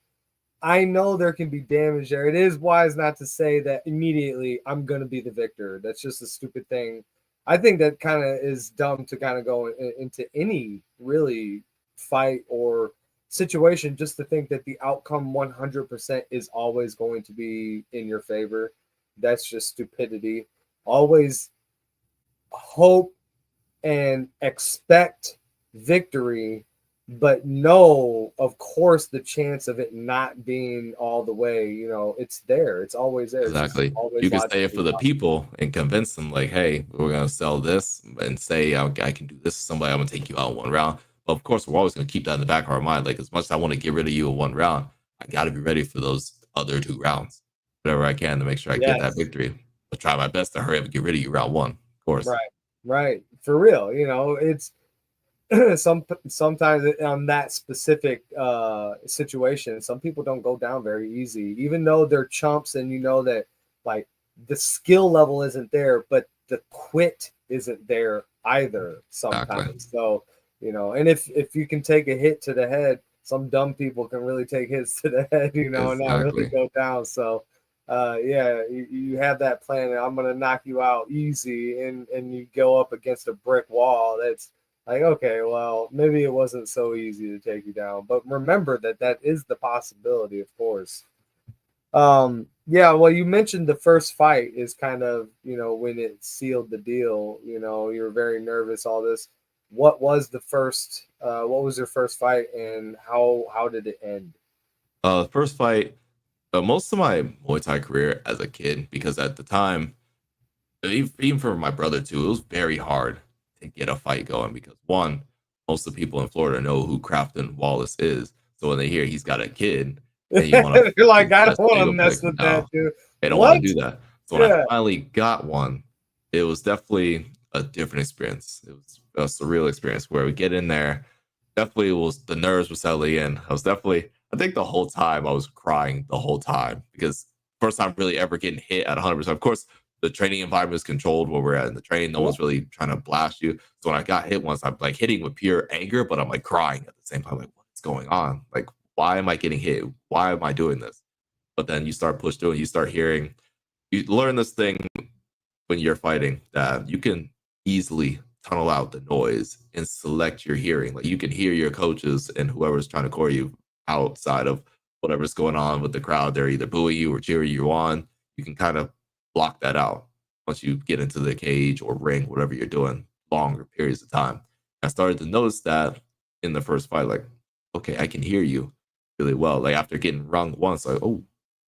I know there can be damage there. It is wise not to say that immediately I'm going to be the victor. That's just a stupid thing. I think that kind of is dumb to kind of go into any really fight or situation just to think that the outcome 100% is always going to be in your favor. That's just stupidity. Always hope and expect victory, but know, of course, the chance of it not being all the way, you know, it's there. It's always there. It's just Exactly. always You can say it logically for the possible. people and convince them, like, hey, we're gonna sell this and say I can do this to somebody. I'm gonna take you out in one round. But of course, we're always gonna keep that in the back of our mind. Like, as much as I want to get rid of you in one round, I got to be ready for those other two rounds, whatever I can to make sure I get that Yes. victory. I'll try my best to hurry up and get rid of you round one. Of course. Right. Right. For real. You know, it's sometimes on that specific situation, some people don't go down very easy, even though they're chumps and you know that like the skill level isn't there, but the quit isn't there either Exactly. sometimes. So, and if you can take a hit to the head, some dumb people can really take hits to the head, and not really Exactly. go down. So, yeah, you have that plan, and I'm gonna knock you out easy, and you go up against a brick wall. That's like, okay, well, maybe it wasn't so easy to take you down, but remember that is the possibility, of course. Yeah, well, you mentioned the first fight is kind of, when it sealed the deal, you're very nervous, all this. What was what was your first fight, and how did it end? First fight, most of my Muay Thai career as a kid, because at the time, even for my brother too, it was very hard to get a fight going because one, most of the people in Florida know who Crafton Wallace is. So when they hear he's got a kid and you want You're to like, I don't that's want they to go be mess like, with that, no, dude. they don't want What? to do that. So when I Yeah. finally got one, it was definitely a different experience. It was a surreal experience where we get in there. Definitely was the nerves were settling in. I think the whole time I was crying the whole time because first time really ever getting hit at 100%. Of course, the training environment is controlled where we're at in the train. No one's really trying to blast you. So when I got hit once, I'm like hitting with pure anger, but I'm like crying at the same time. Like, what's going on? Like, why am I getting hit? Why am I doing this? But then you start push through and you start hearing, you learn this thing when you're fighting that you can easily tunnel out the noise and select your hearing. Like you can hear your coaches and whoever's trying to core you outside of whatever's going on with the crowd. They're either booing you or cheering you on. You can kind of block that out once you get into the cage or ring, whatever you're doing, longer periods of time. I started to notice that in the first fight, like, okay, I can hear you really well. Like after getting rung once, like, oh,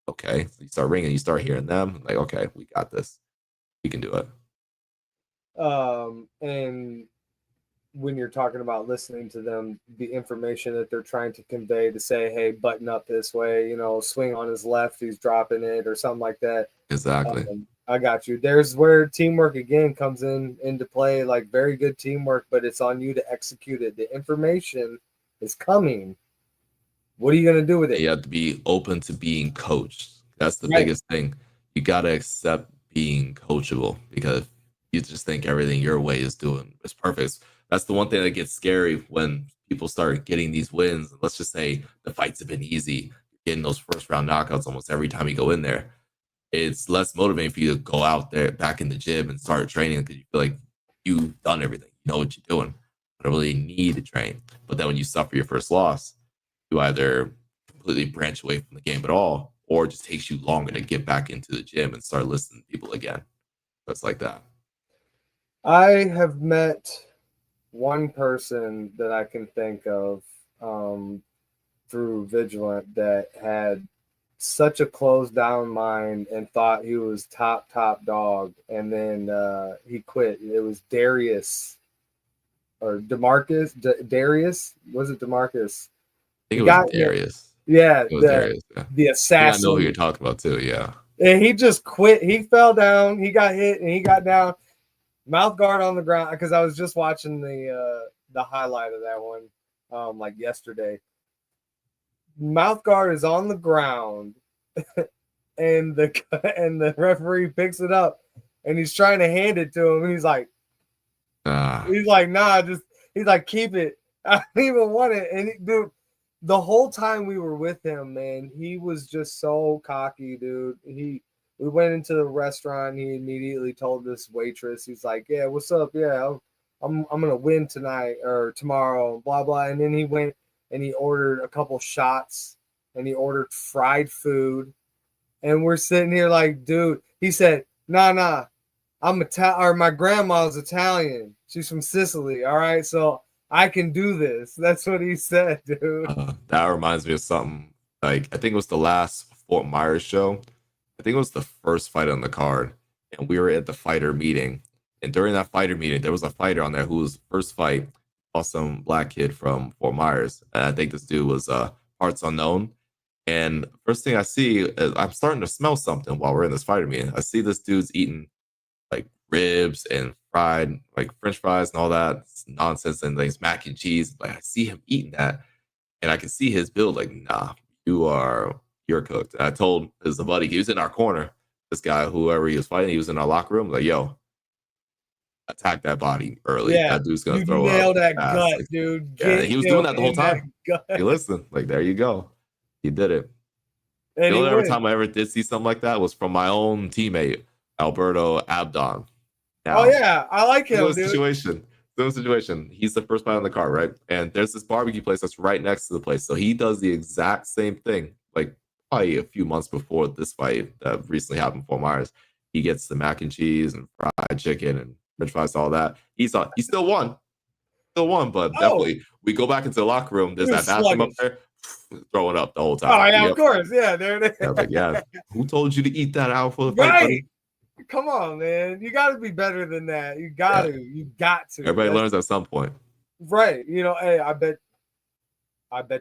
okay. So you start ringing, you start hearing them, like, okay, we got this. We can do it. And when you're talking about listening to them, the information that they're trying to convey to say, hey, button up this way, swing on his left, he's dropping it or something like that. Exactly. I got you. There's where teamwork again comes into play, like very good teamwork, but it's on you to execute it. The information is coming. What are you going to do with And it? you have to be open to being coached. That's the Right. biggest thing. You got to accept being coachable because you just think everything your way is perfect. That's the one thing that gets scary when people start getting these wins. Let's just say the fights have been easy, getting those first round knockouts almost every time you go in there. It's less motivating for you to go out there back in the gym and start training because you feel like you've done everything. You know what you're doing. I don't really need to train. But then when you suffer your first loss, you either completely branch away from the game at all, or it just takes you longer to get back into the gym and start listening to people again. That's like that. I have met one person that I can think of through Vigilant that had such a closed down mind and thought he was top dog, and then he quit. It was Darius or Demarcus. Darius, was it Demarcus? I think The it was guy, Darius. yeah, It was Darius. Yeah. the I think I know who assassin. you're talking about too. Yeah. And he just quit. He fell down. He got hit, and he got down, mouth guard on the ground. Because I was just watching the highlight of that one, like yesterday. Mouth guard is on the ground, and the referee picks it up, and he's trying to hand it to him, and Ah, he's like, nah, just he's like, keep it. I don't even want it. And dude, the whole time we were with him, man, he was just so cocky, dude. We went into the restaurant. He immediately told this waitress, he's like, yeah, what's up? Yeah, I'm gonna win tonight or tomorrow, blah blah. And then he went and he ordered a couple shots and he ordered fried food. And we're sitting here like, dude, he said, nah, I'm Italian, or my grandma's Italian. She's from Sicily. All right. So I can do this. That's what he said, dude. that reminds me of something. Like I think it was the last Fort Myers show. I think it was the first fight on the card, and we were at the fighter meeting. And during that fighter meeting, there was a fighter on there who was first fight, awesome black kid from Fort Myers. And I think this dude was parts unknown. And first thing I see is I'm starting to smell something while we're in this fighter meeting. I see this dude's eating like ribs and fried like French fries and all that nonsense and things, mac and cheese. Like I see him eating that, and I can see his build. Like, nah, you're cooked. And I told his buddy, he was in our corner. This guy, whoever he was fighting, he was in our locker room. Like, yo, attack that body early. Yeah, That dude's gonna you throw up nail that fast. gut, Like, dude. yeah, Get he was him doing that the whole in that time. Hey, gut. listen, like there you go. He did it. And The he only ever wins. time I ever did see something like that was from my own teammate, Alberto Abdon. Oh Now, yeah, I like similar him, dude. situation. Similar situation. He's the first guy on the card, right? And there's this barbecue place that's right next to the place. So he does the exact same thing. Like probably a few months before this fight that recently happened for Myers. He gets the mac and cheese and fried chicken and french fries, all that. He still won. Still won, but Oh, definitely we go back into the locker room. he There's that was bathroom up sluggish. there, throwing up the whole Oh time. yeah, of Yep. course. Yeah, there it Yeah, like, yeah. is. Who told you to eat that hour for the fight, Right. buddy? Come on, man. You got to be better than that. You Yeah. got to. You got to. Everybody That's learns at some point. right. Hey, I bet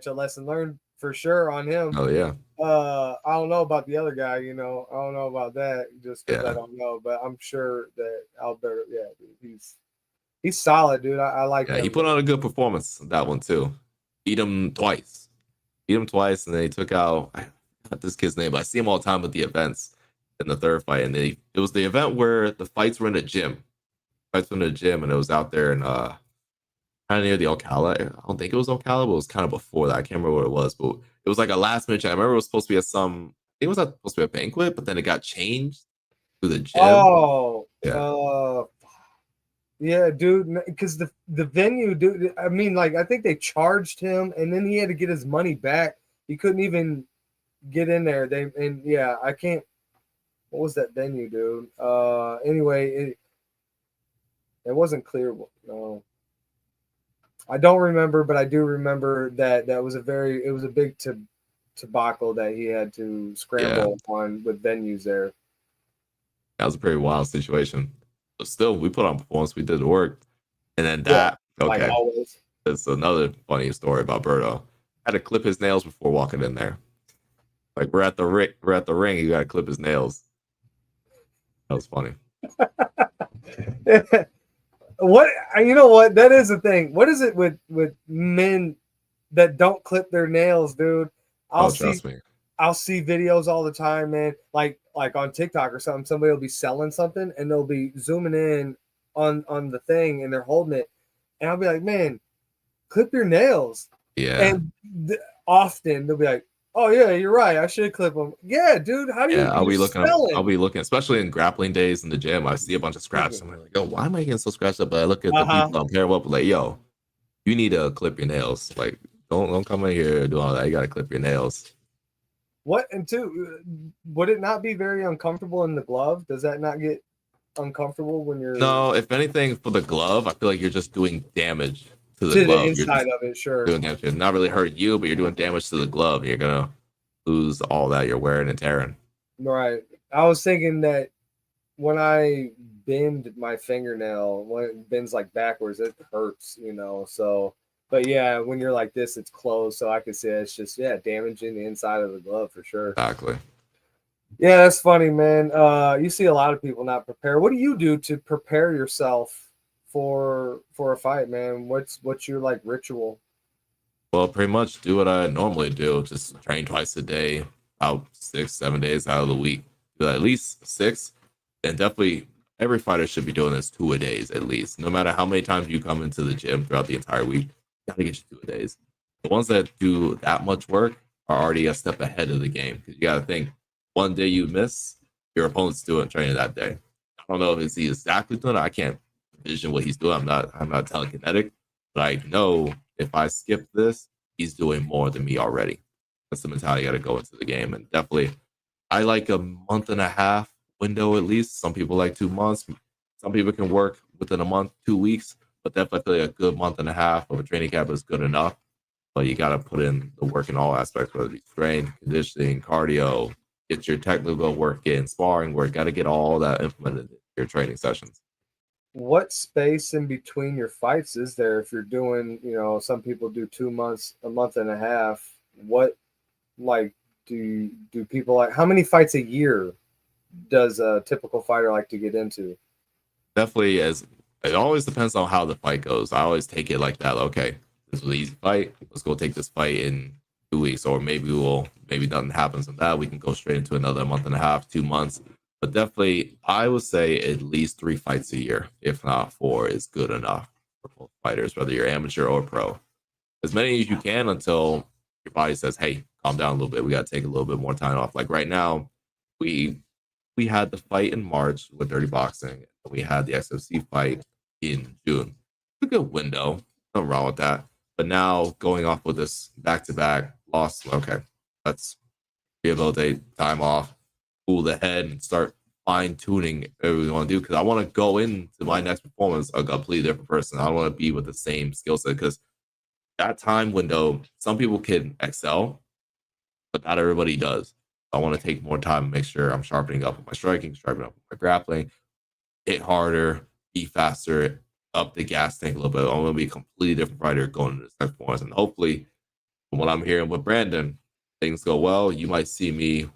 you a lesson learned for sure on him. Oh yeah. I don't know about the other guy, I don't know about that just because I Yeah. don't know, but I'm sure that Alberto, yeah, dude, he's solid, dude. I like Yeah, he him. put on a good performance that one too. Beat him twice. Beat him twice, and then he took out I forgot this kid's name, but I see him all the time at the events in the third fight. And it was the event where the fights were in a gym. Fights were in a gym, and it was out there in kind of near the Ocala. I don't think it was Ocala, but it was kind of before that. I can't remember what it was, but it was like a last minute. I remember it was supposed to be at some. I think it was supposed to be a banquet, but then it got changed to the gym. Oh, Yeah, yeah, dude, because the venue, dude. I mean, like I think they charged him, and then he had to get his money back. He couldn't even get in there. Yeah, I can't. What was that venue, dude? Anyway, it wasn't clear. No, I don't remember, but I do remember that was it was a big debacle that he had to yeah, scramble on with venues there. that was a pretty wild situation. But still, we put on performance. We did the work, and then Yeah, that like okay. always. That's another funny story about Berto. Had to clip his nails before walking in there. Like we're at the ring. We're at the ring. You got to clip his nails. That was funny. What you know? What that is the thing. What is it with men that don't clip their nails, dude? I'll Oh, see trust me. I'll see videos all the time, man. Like on TikTok or something. Somebody will be selling something and they'll be zooming in on the thing and they're holding it, and I'll be like, man, clip your nails. Yeah. And often they'll be like, oh yeah, you're right. I should clip them. Yeah, dude. How do Yeah, I'll you're be looking up. I'll selling? be looking, especially in grappling days in the gym. I see a bunch of scraps. I'm like, yo, why am I getting so scratched up? But I look at the people I'm pairing up, like, yo, you need to clip your nails. Like, don't come in here doing all that. You got to clip your nails. What and two? Would it not be very uncomfortable in the glove? Does that not get uncomfortable when you're No, if anything, for the glove, I feel like you're just doing damage to the to the glove. You're inside just of it? Sure. doing damage. It's not really hurting you, but you're doing damage to the glove. You're gonna lose all that you're wearing and tearing. Right. I was thinking that when I bend my fingernail, when it bends like backwards, it hurts, So, but yeah, when you're like this, it's closed. So I could say it's just, damaging the inside of the glove for sure. Exactly. Yeah, that's funny, man. You see a lot of people not prepare. What do you do to prepare yourself for a fight, man? What's your like ritual? Well, pretty much do what I normally do. Just train twice a day, out 6, 7 days out of the week. Do at least 6. And definitely every fighter should be doing this 2 a days at least. No matter how many times you come into the gym throughout the entire week, you gotta get you 2 a days. The ones that do that much work are already a step ahead of the game. Because you gotta think one day you miss, your opponent's doing training that day. I don't know if it's exactly doing it. I can't envision what he's doing. I'm not telekinetic, but I know if I skip this, he's doing more than me already. That's the mentality you got to go into the game. And definitely, I like a month and a half window at least. Some people like 2 months. Some people can work within a month, 2 weeks, but definitely a good month and a half of a training camp is good enough. But you got to put in the work in all aspects, whether it's strength, conditioning, cardio, get your technical work in, sparring work. Got to get all that implemented in your training sessions. What space in between your fights is there if you're doing, some people do 2 months, a month and a half? What like do people like how many fights a year does a typical fighter like to get into? Definitely, as it always depends on how the fight goes. I always take it like that. Okay, this was an easy fight. Let's go take this fight in 2 weeks, or maybe nothing happens from that. We can go straight into another month and a half, 2 months. But definitely, I would say at least 3 fights a year, if not four, is good enough for both fighters, whether you're amateur or pro. As many as you can until your body says, "Hey, calm down a little bit. We got to take a little bit more time off." Like right now, we we had the fight in March with Dirty Boxing. We had the XFC fight in June. It's a good window. Nothing wrong with that. But now going off with this back to back loss, okay, let's rehabilitate, time off, cool the head, and start fine tuning everything we want to do. Because I want to go into my next performance a completely different person. I don't want to be with the same skill set because that time window, some people can excel, but not everybody does. I want to take more time and make sure I'm sharpening up with my striking, sharpening up with my grappling, hit harder, be faster, up the gas tank a little bit. I'm going to be a completely different fighter going into this next performance. And hopefully, from what I'm hearing with Brandon, things go well. You might see me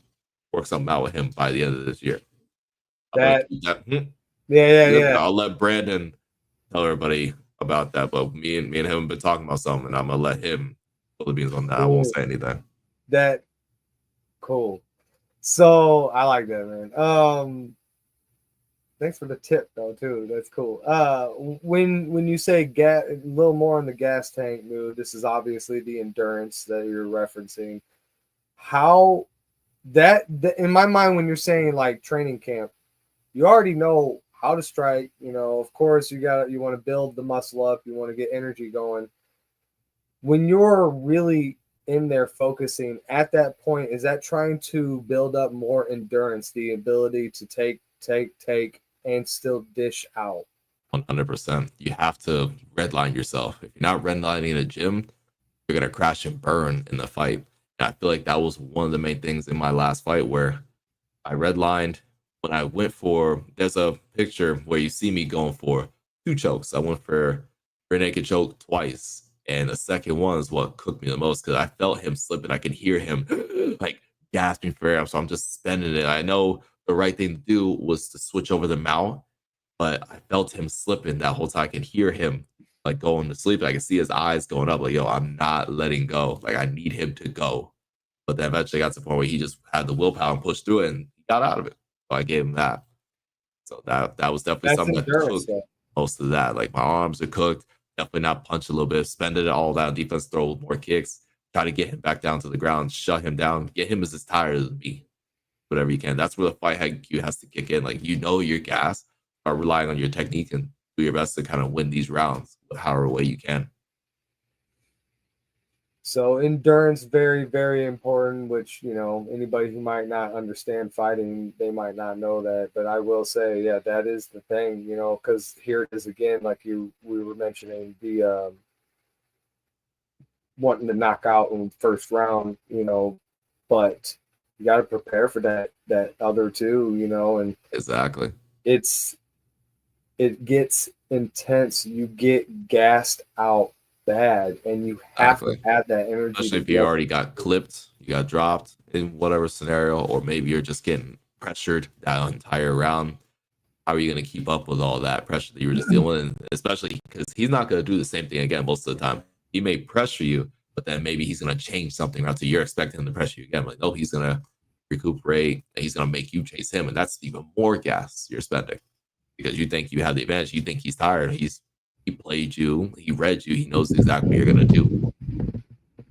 work something out with him by the end of this year. That, that yeah. I'll let Brandon tell everybody about that. But me and him have been talking about something, and I'm gonna let him pull the beans on that. Cool. I won't say anything. That cool. So I like that, man. Thanks for the tip though too. That's cool. When you say a little more on the gas tank move, this is obviously the endurance that you're referencing. How that in my mind, when you're saying like training camp, you already know how to strike. You know, of course, you want to build the muscle up. You want to get energy going. When you're really in there focusing at that point, is that trying to build up more endurance, the ability to take, and still dish out? 100%. You have to redline yourself. If you're not redlining in a gym, you're gonna crash and burn in the fight. And I feel like that was one of the main things in my last fight where I redlined when I went for. There's a picture where you see me going for 2 chokes. I went for a naked choke twice, and the second one is what cooked me the most because I felt him slipping. I could hear him like gasping for air. So I'm just spending it. I know the right thing to do was to switch over the mount, but I felt him slipping that whole time. I could hear him like going to sleep. I could see his eyes going up. Like, yo, I'm not letting go. Like, I need him to go. But then eventually got to the point where he just had the willpower and pushed through it, and he got out of it. So I gave him that. So that was definitely something that took most of that. Like my arms are cooked. Definitely not punch a little bit. Spending all that on defense, throw more kicks. Try to get him back down to the ground, shut him down, get him as tired as me. Whatever you can. That's where the fight IQ has to kick in. Like you know your gas. Start relying on your technique and do your best to kind of win these rounds however way you can. So endurance, very, very important, which, you know, anybody who might not understand fighting, they might not know that. But I will say, yeah, that is the thing, you know, because here it is again, like we were mentioning, the wanting to knock out in the first round, you know, but you got to prepare for that other two, you know, and exactly. It gets intense. You get gassed out bad, and you have to add that energy. Especially if you already got clipped, you got dropped in whatever scenario, or maybe you're just getting pressured that entire round. How are you going to keep up with all that pressure that you were just dealing with? Especially because he's not going to do the same thing again most of the time. He may pressure you, but then maybe he's going to change something around. So you're expecting him to pressure you again. Like, no, he's going to recuperate and he's going to make you chase him. And that's even more gas you're spending because you think you have the advantage. You think he's tired. He played you. He read you. He knows exactly what you're going to do.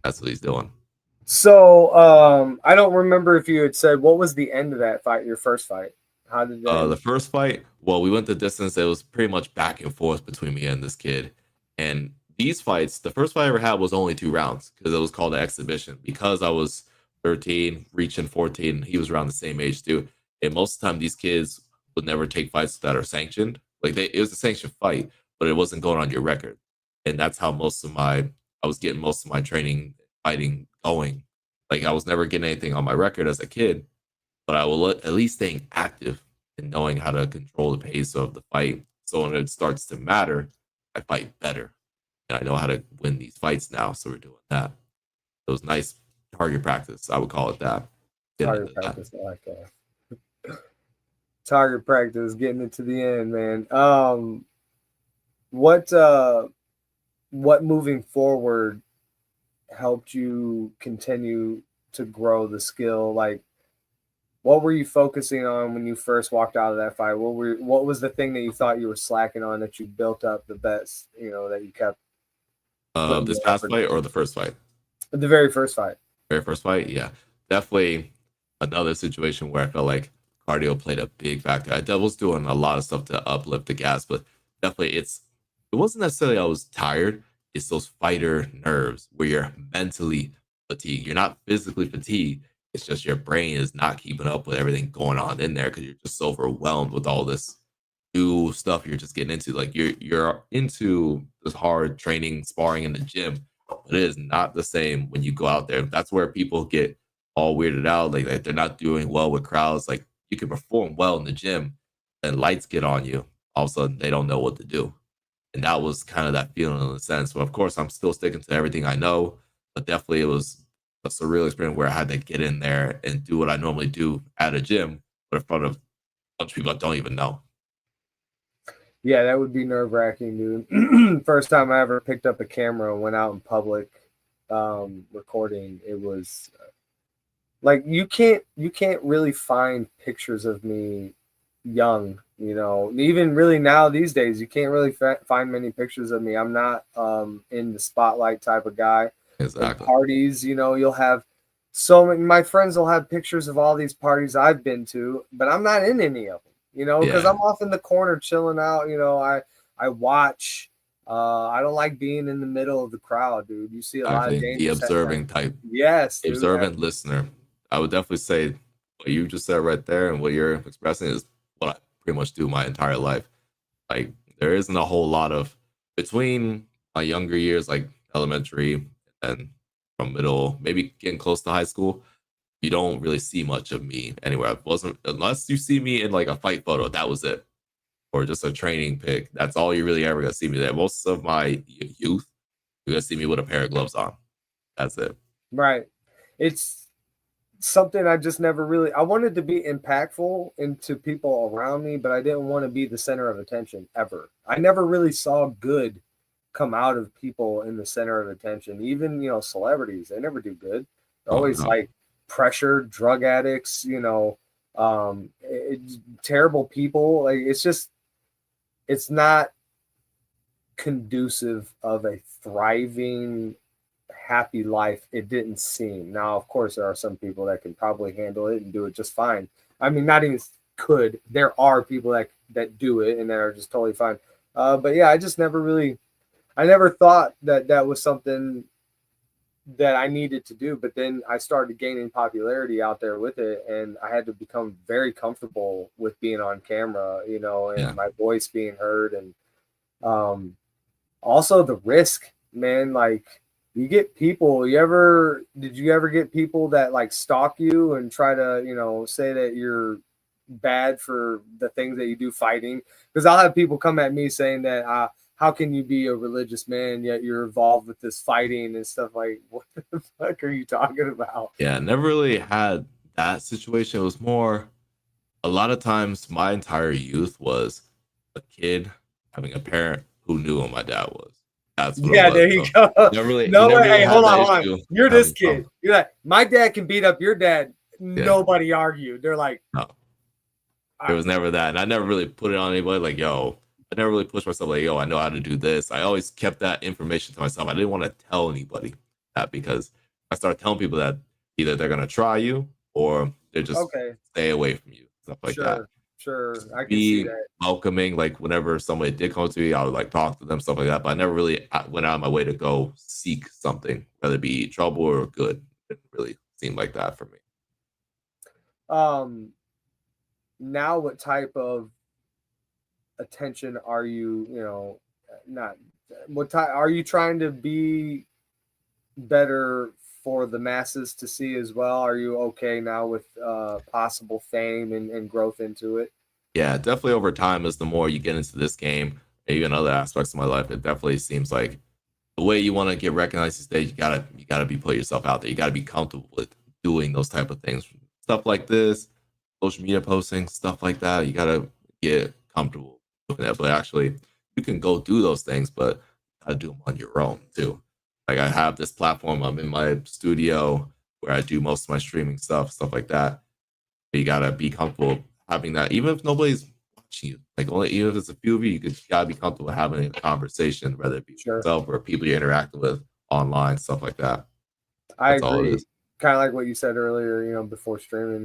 That's what he's doing. So I don't remember if you had said what was the end of that fight, your first fight. How did that the first fight? Well, we went the distance. It was pretty much back and forth between me and this kid. And these fights, the first fight I ever had was only 2 rounds because it was called an exhibition. Because I was 13, reaching 14, he was around the same age too. And most of the time, these kids would never take fights that are sanctioned. Like it was a sanctioned fight, but it wasn't going on your record. And that's how I was getting most of my training fighting going. Like I was never getting anything on my record as a kid, but I will at least staying active and knowing how to control the pace of the fight. So when it starts to matter, I fight better. And I know how to win these fights now. So we're doing that. It was nice target practice. I would call it that. Target practice, I like that. Target practice, getting it to the end, man. What moving forward helped you continue to grow the skill? Like, What were you focusing on when you first walked out of that fight? What was the thing that you thought you were slacking on that you built up the best, that you kept putting This the past effort fight in? or the first fight? The very first fight. Very first fight, yeah, definitely another situation where I felt like cardio played a big factor. I was doing a lot of stuff to uplift the gas, but definitely it wasn't necessarily I was tired. It's those fighter nerves where you're mentally fatigued. You're not physically fatigued. It's just your brain is not keeping up with everything going on in there because you're just so overwhelmed with all this new stuff you're just getting into. Like you're into this hard training, sparring in the gym, but it is not the same when you go out there. That's where people get all weirded out, like they're not doing well with crowds. Like you can perform well in the gym, and lights get on you. All of a sudden, they don't know what to do, and that was kind of that feeling in a sense. But of course, I'm still sticking to everything I know. But definitely, it was a surreal experience where I had to get in there and do what I normally do at a gym, but in front of a bunch of people I don't even know. Yeah, that would be nerve wracking, dude. First time I ever picked up a camera and went out in public recording, it was like you can't really find pictures of me young, even really now these days you can't really find many pictures of me. I'm not in the spotlight type of guy. In Exactly. parties, you'll have so many, my friends will have pictures of all these parties I've been to, but I'm not in any of them, because Yeah, I'm off in the corner chilling out. I watch. I don't like being in the middle of the crowd, dude. You see a lot of exactly. The dangerous. observing type, Yes, the dude. observant listener. I would definitely say what you just said right there and what you're expressing is what I pretty much do my entire life. Like there isn't a whole lot of between my younger years, like elementary and from middle, maybe getting close to high school. You don't really see much of me anywhere. I wasn't unless you see me in like a fight photo. That was it, or just a training pic. That's all you really ever gonna see me there. Most of my youth, you're gonna see me with a pair of gloves on. That's it. Right. It's something I just never really I wanted to be impactful into people around me, but I didn't want to be the center of attention ever. I never really saw good come out of people in the center of attention. Even, celebrities, they never do good. They're Oh always no, like pressured, drug addicts, terrible people. Like it's not conducive of a thriving, happy life. It didn't seem. Now, of course, there are some people that can probably handle it and do it just fine. I mean, not even could. There are people that do it and that are just totally fine. But yeah, I never thought that that was something that I needed to do. But then I started gaining popularity out there with it, and I had to become very comfortable with being on camera, and yeah. my voice being heard, and um, also the risk, man. Like you get people. Did you ever get people that like stalk you and try to, say that you're bad for the things that you do fighting? Because I'll have people come at me saying that, how can you be a religious man yet you're involved with this fighting and stuff? Like, what the fuck are you talking about? Yeah, never really had that situation. It was more a lot of times my entire youth was a kid having a parent who knew who my dad was. That's what it Yeah, was. there you So go. you No never way. really Hey, had hold on, that hold on. issue You're this having fun. kid. You're like, my dad can beat up your dad. Yeah. Nobody argued. They're like, No. There I, was never that. And I never really put it on anybody like, yo, I never really pushed myself like, yo, I know how to do this. I always kept that information to myself. I didn't want to tell anybody that because if I started telling people that either they're gonna try you or they're just okay, stay away from you, stuff like that. sure, sure. I can see Be that. welcoming, like whenever somebody did come to me, I would like talk to them, stuff like that. But I never really went out of my way to go seek something, whether it be trouble or good. It didn't really seem like that for me. Um, Now what type of attention are you, not what type are you trying to be better for the masses to see as well? Are you okay now with possible fame and growth into it? Yeah, definitely over time, as the more you get into this game, even other aspects of my life, it definitely seems like the way you want to get recognized these days, you gotta be put yourself out there. You gotta be comfortable with doing those type of things, stuff like this, social media posting, stuff like that. You gotta get comfortable doing that. But actually, you can go do those things, but you gotta do them on your own too. Like I have this platform. I'm in my studio where I do most of my streaming stuff like that. You gotta be comfortable having that, even if nobody's watching you. Like only even if it's a few of you, you gotta be comfortable having a conversation, whether it be Sure. yourself or people you're interacting with online, stuff like that. I That's all it agree. is. Kind of like what you said earlier, before streaming,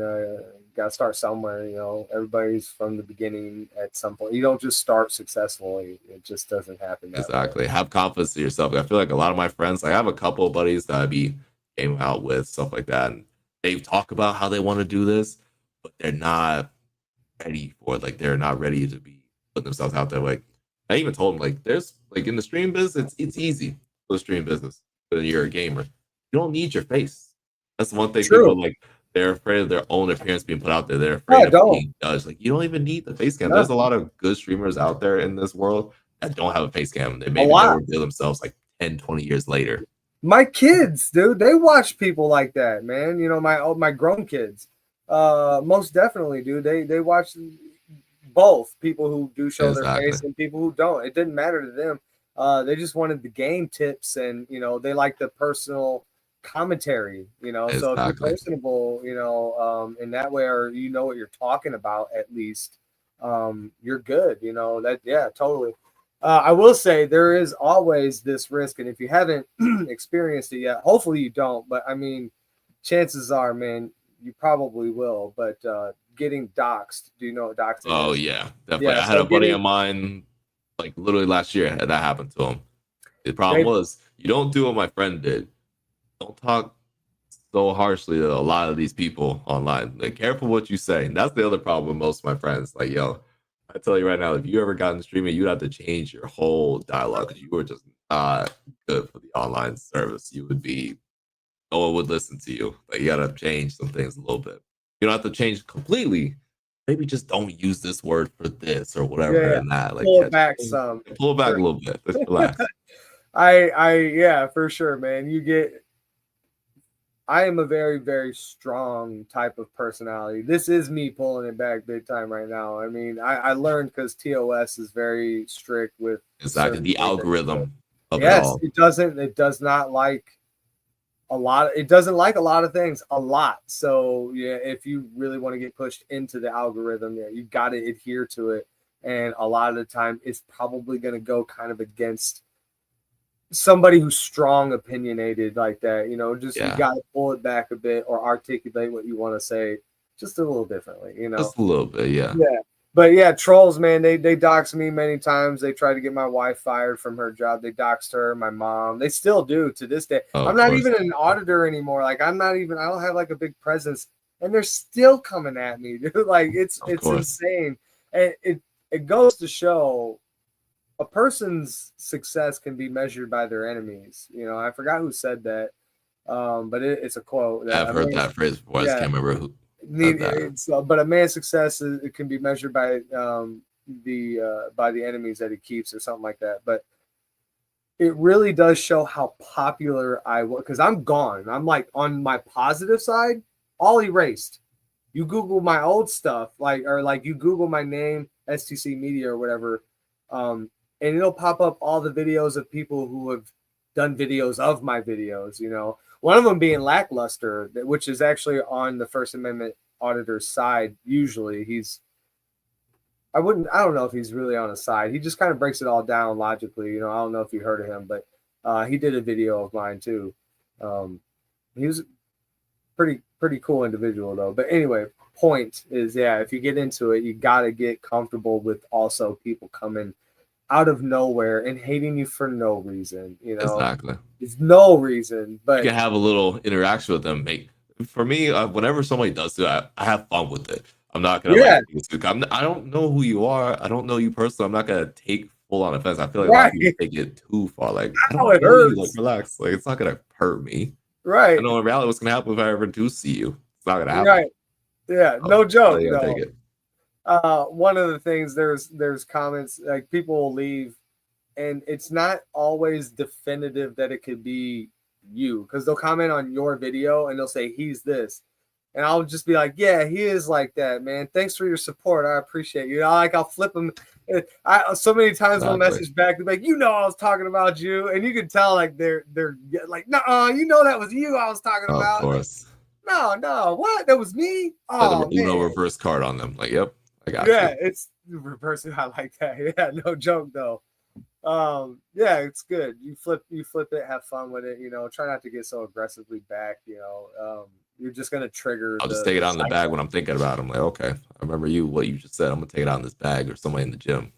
got to start somewhere. Everybody's from the beginning at some point. You don't just start successfully. It just doesn't happen that way. Exactly. Have confidence in yourself. I feel like a lot of my friends, like I have a couple of buddies that I be game out with, stuff like that, and they talk about how they want to do this, but they're not ready for it. Like they're not ready to be putting themselves out there. Like I even told them, like there's like in the stream business, it's easy for the stream business when you're a gamer. You don't need your face. That's the one thing True. people like. They're afraid of their own appearance being put out there. They're No, afraid I of don't. being judged. Like you don't even need the face cam. No. There's a lot of good streamers out there in this world that don't have a face cam. They A maybe lot. never reveal themselves like 10, 20 years later. My kids, dude, they watch people like that, man. My grown kids. Most definitely, dude. They watch both people who do show their Exactly. face and people who don't. It didn't matter to them. They just wanted the game tips, and they like the personal commentary. So if you're Exactly. personable, in that way, or you know what you're talking about, at least, you're good. That, yeah, totally. I will say there is always this risk, and if you haven't experienced it yet, hopefully you don't. But I mean, chances are, man, you probably will. But getting doxxed, do you know what doxing Oh is? yeah, definitely. Yeah, I had so a buddy getting of mine, like literally last year, that happened to him. The problem they was you don't do what my friend did. Don't talk so harshly to a lot of these people online. Like, careful what you say. And that's the other problem with most of my friends. Like, yo, I tell you right now, if you ever got in streaming, you'd have to change your whole dialogue because you were just not good for the online service. You would be, no one would listen to you. Like, you gotta change some things a little bit. You don't have to change completely. Maybe just don't use this word for this or whatever yeah, and that. Like, pull yeah, it back some. pull it back a little bit. Just relax. Yeah, for sure, man. I am a very, very strong type of personality. This is me pulling it back big time right now. I mean, I learned because TOS is very strict with Exactly. certain The things that you do. algorithm of it Yes, all. it does not like a lot. It doesn't like a lot of things a lot. So yeah, if you really want to get pushed into the algorithm, yeah, you got to adhere to it. And a lot of the time, it's probably going to go kind of against somebody who's strong opinionated like that. Just you Yeah. got to pull it back a bit or articulate what you want to say just a little differently. Just a little bit, yeah. Yeah. But yeah, trolls, man, they doxed me many times. They tried to get my wife fired from her job. They doxed her, my mom. They still do to this day. Oh, I'm of not course. even an auditor anymore. Like I don't have like a big presence, and they're still coming at me, dude. Like it's course. insane. And it goes to show a person's success can be measured by their enemies. I forgot who said that. But it's a quote that I've heard that phrase before. I just can't remember who said that. but a man's success it can be measured by the enemies that he keeps or something like that. But it really does show how popular I was because I'm gone. I'm like on my positive side, all erased. You Google my old stuff, like you Google my name, STC Media or whatever, and it'll pop up all the videos of people who have done videos of my videos. One of them being Lackluster, which is actually on the First Amendment auditor's side. Usually I don't know if he's really on his side. He just kind of breaks it all down logically. I don't know if you heard of him, but he did a video of mine too. He was pretty cool individual though. But anyway, point is, yeah, if you get into it, you got to get comfortable with also people coming out of nowhere and hating you for no reason. Exactly. It's no reason, but you can have a little interaction with them. For me, whenever somebody does it, I have fun with it. I'm not gonna I don't know who you are. I don't know you personally. I'm not gonna take full on offense. I feel like a lot of people take it too far. Like, I don't it know hurts. you. Like, relax. Like, it's not gonna hurt me. Right. I know in reality what's gonna happen if I ever do see you. It's not gonna happen. Right. Yeah. No joke. So No. take it. One of the things there's comments like people will leave, and it's not always definitive that it could be you because they'll comment on your video and they'll say he's this, and I'll just be like, yeah, he is like that, man. Thanks for your support. I appreciate you. I'll flip them. So many times they'll message back, they're like, I was talking about you, and you can tell like they're like, no, that was you I was talking about. Of course. No, what? That was me. The Oh Uno man, reverse card on them. Like, yep, I got yeah, you. it's reversing. I like that. Yeah, no joke though. Yeah, it's good. You flip it, have fun with it. You know, try not to get so aggressively back. You know, you're just gonna trigger I'll just the take it out in the bag cycle. when I'm thinking about it. I'm like, okay, I remember what you just said. I'm gonna take it out in this bag or somebody in the gym.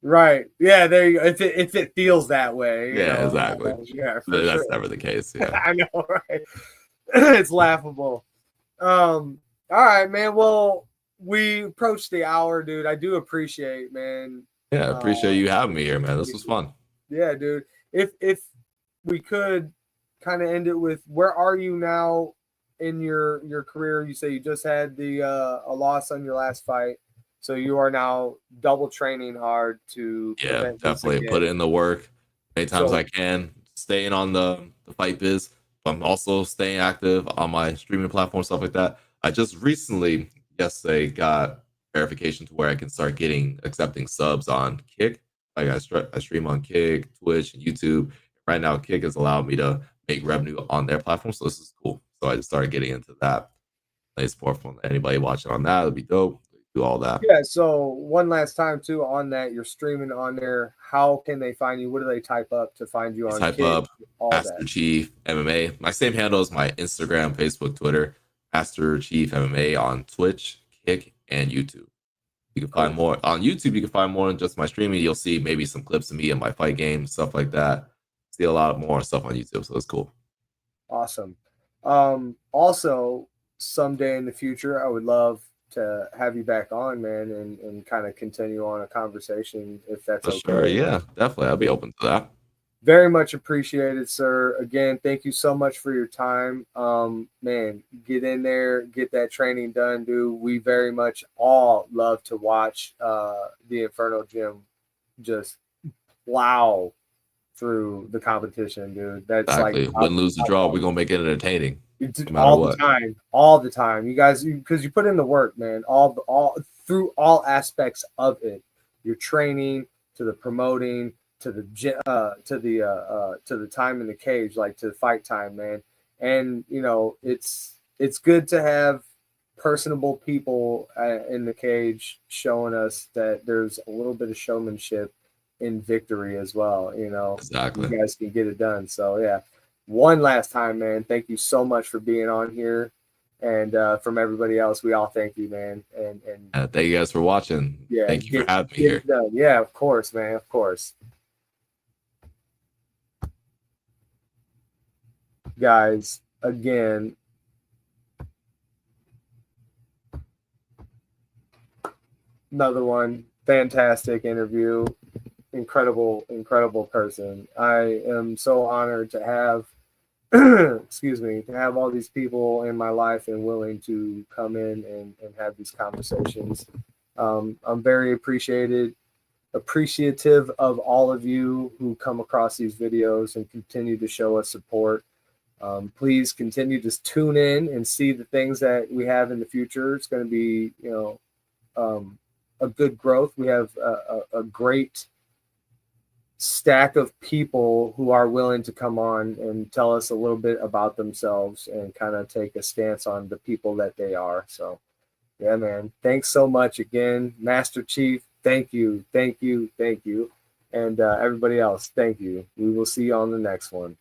Right. Yeah. There you go. If it feels that way, you Yeah, know. exactly. Yeah, for That's sure. never the case. Yeah, I know, right? It's laughable. All right, man. Well, we approached the hour, dude. I do appreciate, man. yeah. Uh, Appreciate you having me here, man. This was fun. yeah, dude. If we could kind of end it with where are you now in your career? You say you just had the a loss on your last fight, so you are now double training hard to Yeah, prevent this definitely put again. it in the work many times I So can. Staying on the fight biz. I'm also staying active on my streaming platform, stuff like that. I just recently, yesterday, got verification to where I can start getting accepting subs on Kick. Like I stream on Kick, Twitch, and YouTube. Right now, Kick has allowed me to make revenue on their platform, so this is cool. So I just started getting into that. Nice support from anybody watching on that. It'd be dope. Do all that. yeah, so one last time too on that, you're streaming on there. How can they find you? What do they type up to find you You on type Kick? up All that. Master Chief MMA. My same handle is my Instagram, Facebook, Twitter. Master Chief MMA on Twitch, Kick, and YouTube. You can find Cool. more on YouTube. You can find more than just my streaming. You'll see maybe some clips of me and my fight games, stuff like that. See a lot more stuff on YouTube, so it's cool. Awesome. Also, someday in the future, I would love to have you back on, man, and kind of continue on a conversation if that's For sure, okay. yeah, definitely. I'll be open to that. Very much appreciated, sir. Again, thank you so much for your time. Man, get in there, get that training done, dude. We very much all love to watch the Inferno Gym just plow through the competition, dude. That's like Exactly. Win, lose, or draw. We're gonna make it entertaining, no matter all the what. time, all the time. You guys, because you put in the work, man. All through all aspects of it. Your training to the promoting to the to the time in the cage, like to the fight time, man. And you know, it's good to have personable people in the cage showing us that there's a little bit of showmanship in victory as well. You know, you Exactly. guys can get it done. So yeah, one last time, man. Thank you so much for being on here, and from everybody else, we all thank you, man. And Thank you guys for watching. yeah, Thank you for having me get here. it done. Yeah, of course, man. Of course, guys. Again, another one. Fantastic interview. Incredible person. I am so honored to have excuse me, to have all these people in my life and willing to come in and have these conversations. I'm very appreciative of all of you who come across these videos and continue to show us support. Please continue to tune in and see the things that we have in the future. It's going to be, you know, a good growth. We have a great stack of people who are willing to come on and tell us a little bit about themselves and kind of take a stance on the people that they are. So, yeah, man. Thanks so much again, Master Chief. Thank you. And everybody else, thank you. We will see you on the next one.